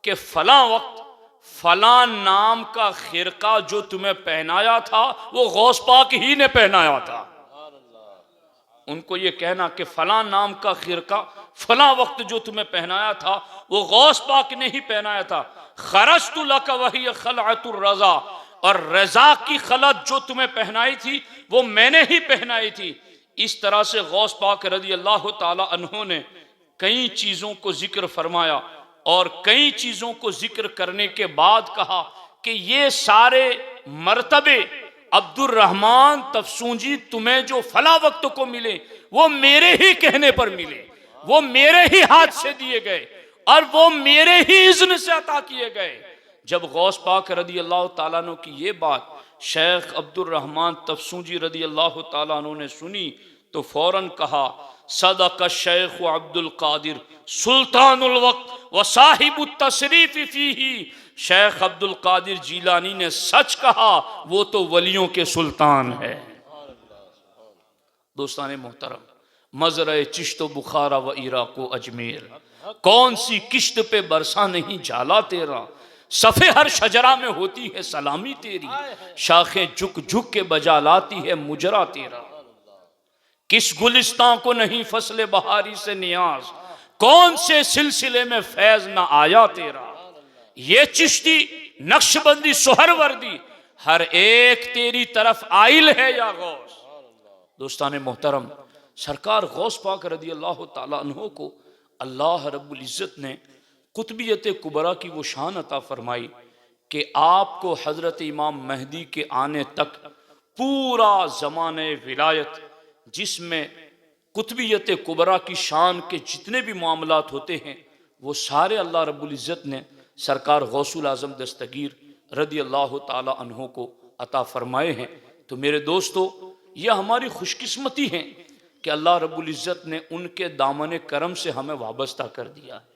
कि फला वक्त फला नाम का खिरका जो तुम्हें पहनाया था वो गौस पाक ही ने पहनाया था। उनको ये कहना कि फला नाम का खिरका फला वक्त जो तुम्हें पहनाया था वो गौस पाक ने ही पहनाया था। खरस्तु लक वही खलअतुर रजा, और रजा की खलत जो तुम्हें पहनाई थी वो मैंने ही पहनाई थी। इस तरह से गौस पाक रज़ी अल्लाह ताला अन्हु ने कई चीज़ों को जिक्र फरमाया और कई चीज़ों को जिक्र करने के बाद कहा कि ये सारे मर्तबे अब्दुल रहमान तफसूजी तुम्हें जो फला वक्त को मिले वो मेरे ही कहने पर मिले, वो मेरे ही हाथ से दिए गए और वो मेरे ही इज़्न से अता किए गए। जब गौस पाक रज़ी अल्लाह ताला अन्हु की ये बात शेख अब्दुल रहमान तफसूजी रज़ी अल्लाह ताला अन्हु ने सुनी तो फौरन कहा सदक़ शेख अब्दुल कादिर सुल्तानुल वक्त व साहिबुत तशरीफ फीही। शेख अब्दुल कादिर जीलानी ने सच कहा, वो तो वलियों के सुल्तान है। दोस्तान मोहतरम, मज़र चिश्त बुखारा व इराक़ो अजमेर, कौन सी किश्त पे बरसा नहीं जाला तेरा, सफ़े हर शजरा में होती है सलामी तेरी, शाखें झुक झुक के बजा लाती है मुजरा तेरा। किस गुलिस्तां को नहीं फसले बहारी से नियाज, कौन से सिलसिले में फैज ना आया तेरा। ये चिश्ती नक्शबंदी सोहरवर्दी हर एक तेरी तरफ आइल है या गौस। दोस्तान मोहतरम, सरकार गौस पाक रज़ी अल्लाह ताला अन्हु को अल्लाह रब्बुल इज़्ज़त ने कुतबियत कुबरा की वो शान अता फरमाई कि आपको हज़रत इमाम महदी के आने तक पूरा ज़माने विलायत, जिसमें कुतबियत कुबरा की शान के जितने भी मामलात होते हैं वो सारे अल्लाह रब्बुल इज़्ज़त ने सरकार गौसुल आज़म दस्तगीर रज़ी अल्लाह ताला अन्हु को अता फरमाए हैं। तो मेरे दोस्तों, यह हमारी खुशकिस्मती है कि अल्लाह रब्बुल इज़्ज़त ने उनके दामन करम से हमें वाबस्ता कर दिया है।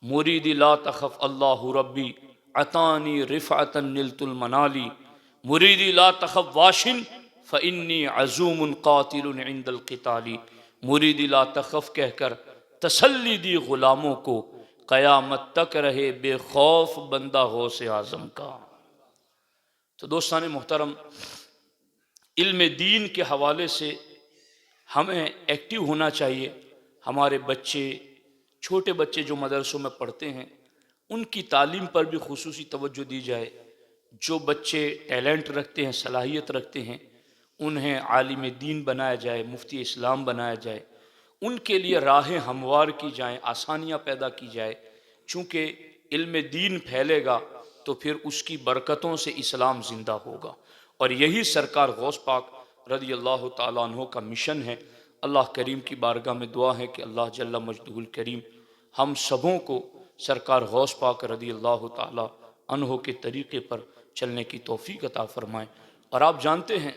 मुरीदी ला तखफ अल्लाहु रब्बी अतानी रिफ़अतन निलतुल मनाली, मुरीदी ला तखफ वाशिन फ़इन्नी अज़ूमुन क़ातिलुन इंदल क़िताली। मुरीदी ला तखफ कहकर तसल्ली दी ग़ुलामों को, क़यामत तक रहे बेखौफ बंदा गौसे आज़म का। तो दोस्तान मोहतरम, इल्म दीन के हवाले से हमें एक्टिव होना चाहिए। हमारे बच्चे, छोटे बच्चे जो मदरसों में पढ़ते हैं, उनकी तालीम पर भी खुसूसी तवज्जो दी जाए। जो बच्चे टैलेंट रखते हैं, सलाहियत रखते हैं, उन्हें आलिम दीन बनाया जाए, मुफ्ती इस्लाम बनाया जाए, उनके लिए राहें हमवार की जाएं, आसानियाँ पैदा की जाए। चूँकि इल्म दीन फैलेगा तो फिर उसकी बरकतों से इस्लाम जिंदा होगा। और यही सरकार गौस पाक रज़ी अल्लाह ताला अन्हो का मिशन है। अल्लाह करीम की बारगाह में दुआ है कि अल्लाह जल्ला मजदूल करीम हम सबों को सरकार गौस पाक रज़ी अल्लाह ताला अन्हो के तरीक़े पर चलने की तौफीक अता फरमाए। और आप जानते हैं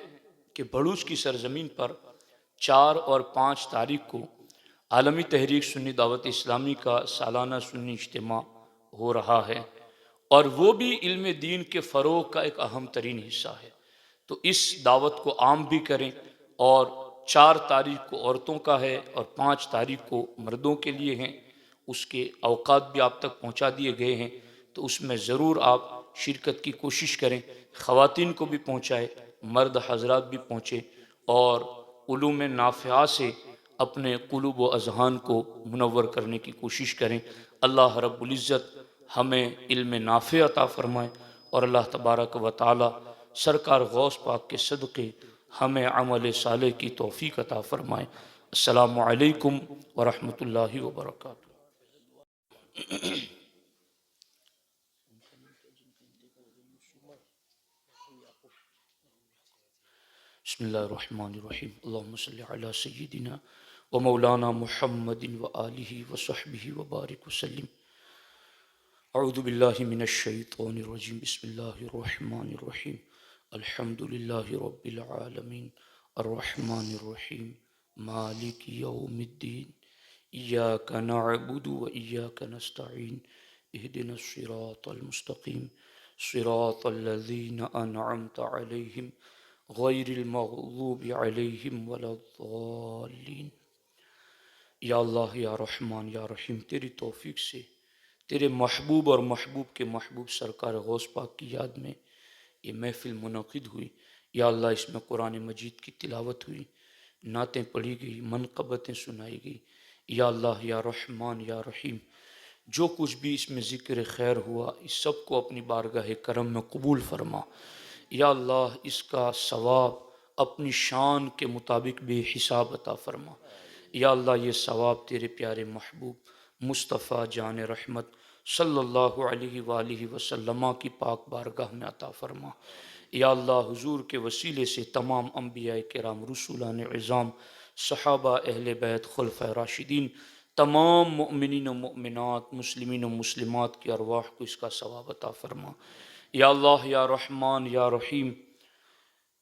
कि भड़ूच की सरजमीन पर 4 और 5 तारीख को आलमी तहरीक सुन्नी दावत इस्लामी का सालाना सुन्नी इज्तिमा हो रहा है, और वो भी इल्म दीन के फ़रोग़ का एक अहम तरीन हिस्सा है। तो इस दावत को आम भी करें, और 4 तारीख को औरतों का है और 5 तारीख को मर्दों के लिए हैं। उसके अवकात भी आप तक पहुँचा दिए गए हैं, तो उसमें ज़रूर आप शिरकत की कोशिश करें। ख़वातीन को भी पहुँचाए, मर्द हजरात भी पहुँचे, और उलूम नाफ़िआ से अपने कुलूब व अज़हान को मुनव्वर करने की कोशिश करें। अल्लाह रब्बुल इज़्ज़त हमें इल्म नाफ़े अता फ़रमाए, और अल्लाह तबारक व तआला सरकार गौस पाक के सदक़े हमें अमल साले की तौफ़ीक अता फ़रमाए। अस्सलामु अलैकुम व रहमतुल्लाहि व बरकातुहू। बिस्मिल्लाहिर्रहमानिर्रहीम। अल्लाहुम्मा सल्लि अला सय्यिदिना व मौलाना मुहम्मदिन व आलिहि व सहबिहि व बारिक वसल्लिम। अऊज़ु बिल्लाहि मिनश शैतानिर रजीम। बिस्मिल्लाहिर्रहमानिर्रहीम। अल्हम्दुलिल्लाहि रब्बिल आलमीन अर्रहमानिर रहीम मालिकि यौमिद्दीन इय्याका नअबुदु व इय्याका नस्तईन इहदिनस सिरातल मुस्तकीम सिरातल लज़ीना अनअमता अलैहिम गैरिल मग़ज़ूबि अलैहिम वलद्दाल्लीन। या अल्लाह या रहमान या रहीम, तेरी तौफीक से तेरे महबूब और महबूब के महबूब सरकार गौस पाक की याद में ये महफ़िल मुनक़िद हुई। या अल्लाह, इसमें कुरान मजीद की तिलावत हुई, नातें पढ़ी गई, मनक़बतें सुनाई गई। या अल्लाह या रहमान या रहीम, जो कुछ भी इसमें ज़िक्र खैर हुआ, इस सब को अपनी बारगाह करम में कबूल फरमा। या अल्लाह, इसका सवाब अपनी शान के मुताबिक बेहिसाब अता फरमा। या अल्लाह, ये सवाब तेरे प्यारे महबूब मुस्तफ़ा जान रहमत सल्लल्लाहु अलैहि वसल्लम की पाक बारगाह में अता फरमा। या अल्लाह, हुजूर के वसीले से तमाम अम्बिया किराम, रसूलान इज़ाम, सहाबा, अहले बैत, खुलफ़ाए राशिदीन, तमाम मुमिनीन व मुमिनात, मुस्लिमीन व मुस्लिमात की अरवाह को इसका सवाब अता फरमा। या अल्लाह या रहमान या रहीम,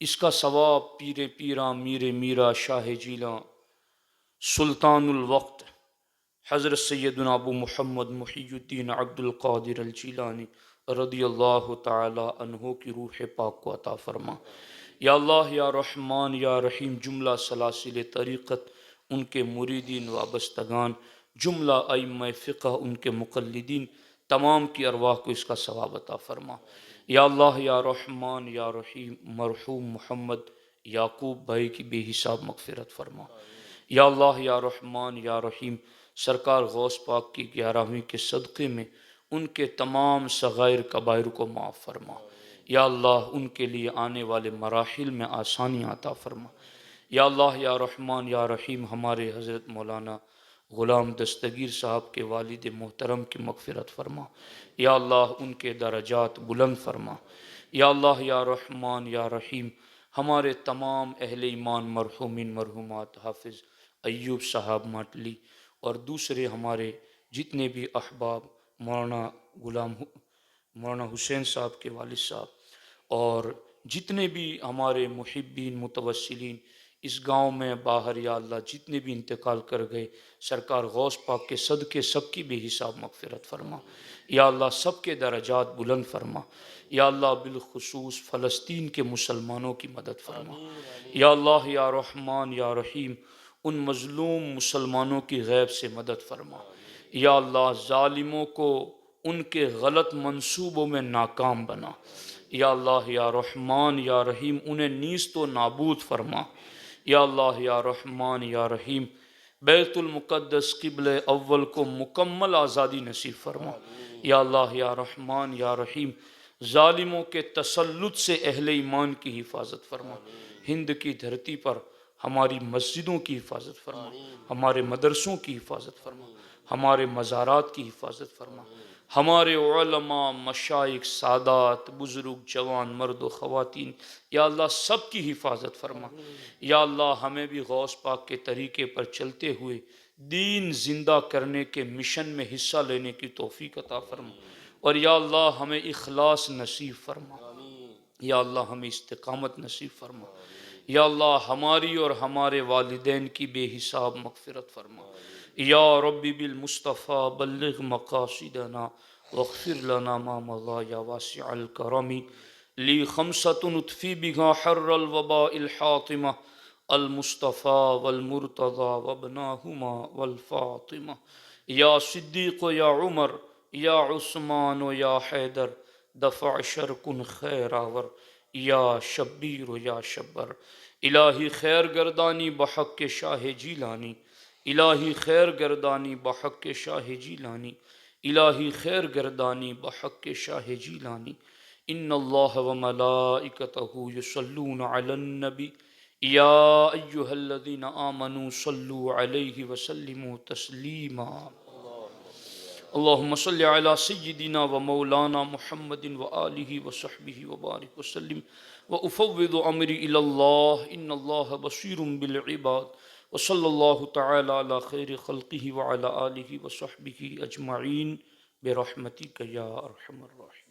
इसका सवाब पीरे पीरा, मीरे मीरा, शाह जीला, सुल्तानुल वक्त हज़रत सैयदना अबू मुहम्मद मुहियुद्दीन अब्दुल क़ादिर अल जीलानी रदियल्लाहु ताला अन्हु की रूह पाक को अता फरमा। या अल्लाह या रहमान या रहीम, जुमला सलासिल तरीक़त, उनके मुरीदीन वाबस्तगान, जुमला अइम्मा फ़िक़ह, उनके मुक़ल्लिदीन, तमाम की अरवाह को इसका सवाब अता फरमा। या अल्लाह या रहमान या रहीम, मरहूम मोहम्मद याकूब भाई की बेहिसाब मग़फ़िरत फरमा। या अल्लाह या रहमान या रहीम, सरकार गौस पाक की 11वीं के सदक़े में उनके तमाम सग़ाइर कबाइर को माफ़ फरमा। या अल्लाह, उनके लिए आने वाले मराहिल में आसानियाँ अता फरमा। या अल्लाह या रहमान या रहीम, हमारे हज़रत मौलाना ग़ुलाम दस्तगीर साहब के वालिद मोहतरम की मग़फ़िरत फरमा। या अल्लाह, उनके दरजात बुलंद फरमा। या अल्लाह या रहमान या रहीम, हमारे तमाम अहले ईमान मरहूमिन मरहूमात, हाफिज़ अय्यूब साहब माटली और दूसरे हमारे जितने भी अहबाब, मौलाना हुसैन साहब के वालिद साहब, और जितने भी हमारे मुहिब्बीन मुतवस्सिलीन इस गांव में बाहर, या अल्लाह, जितने भी इंतकाल कर गए, सरकार गौस पाक के सदक़े सबकी बेहिसाब मग़फ़िरत फरमा। या अल्लाह, सबके दरजात बुलंद फरमा। या अल्लाह, बिलखुसूस फ़लस्तीन के मुसलमानों की मदद फरमा। या अल्लाह या रहमान या रहीम, उन मज़लूम मुसलमानों की गैब से मदद फरमा। या अल्लाह, ज़ालिमों को उनके गलत मंसूबों में नाकाम बना। या अल्लाह या रहमान या रहीम, उन्हें नीस्त व नाबूद फरमा। या अल्लाह या रहमान या रहीम, बैतुल मुक़द्दस क़िबले अव्वल को मुकम्मल आज़ादी नसीब फरमा। या अल्लाह या रहमान या रहीम, ज़ालिमों के तसल्लुत से अहले ईमान की हिफाजत फरमा। हिंद की धरती पर हमारी मस्जिदों की हिफाजत फरमा, हमारे मदरसों की हिफाजत फरमा, हमारे मज़ारात की हिफाजत फरमा, हमारे उलमा, मशाइख, सादात, बुज़ुर्ग, जवान, मर्द व ख़वातीन, या अल्लाह सब की हिफाजत फरमा। या अल्लाह हमें भी गौस पाक के तरीके पर चलते हुए दीन जिंदा करने के मिशन में हिस्सा लेने की तौफीक अता फरमा। और या अल्लाह हमें इखलास नसीब फरमा। या अल्लाह हमें इस्तिकामत नसीब फरमा। या अल्लाह हमारी और हमारे वालिदैन की बेहिसाब मग़फ़िरत फरमा। या रब्बी बिल मुस्तफ़ा बल्लिग़ मक़ासिदना वग़फ़िर लना मा मज़ा या वासिअल करमी ली खमसतुन उत्फ़ी बिहा हर्रल वबाइल हातिमा अल मुस्तफ़ा वल मुर्तज़ा वबनाहुमा वल फ़ातिमा। या सिद्दीक़ या उमर या उस्मान या हैदर दफ़ा शरकुन खैरावर या शब्बीर या शब्बर। इलाही खैर गर्दानी बहक के शाह जीलानी। इलाही खैर गर्दानी बहक के शाह जीलानी। इलाही खैर गर्दानी बहक के शाह जीलानी। इन्नल्लाह व मलाइकतहु युसल्लून अलन नबी या अय्युहल्लज़ीना आमनू सल्लू अलैहि वसल्लिमू तस्लीमा। अल्लाहुम्मा सल्लि अला सय्यिदिना व मौलाना मुहम्मदिन व आलिहि व सहबिहि व बारिक वसल्लिम व उफ़व्विदु अमरी इलल्लाह इन्नल्लाह बसीरुम बिल इबाद व सल्लल्लाहु तआला अला खैरि खल्क़िहि व अला आलिहि व सहबिहि अजमईन बिरहमतिक या अरहमर राहिमीन।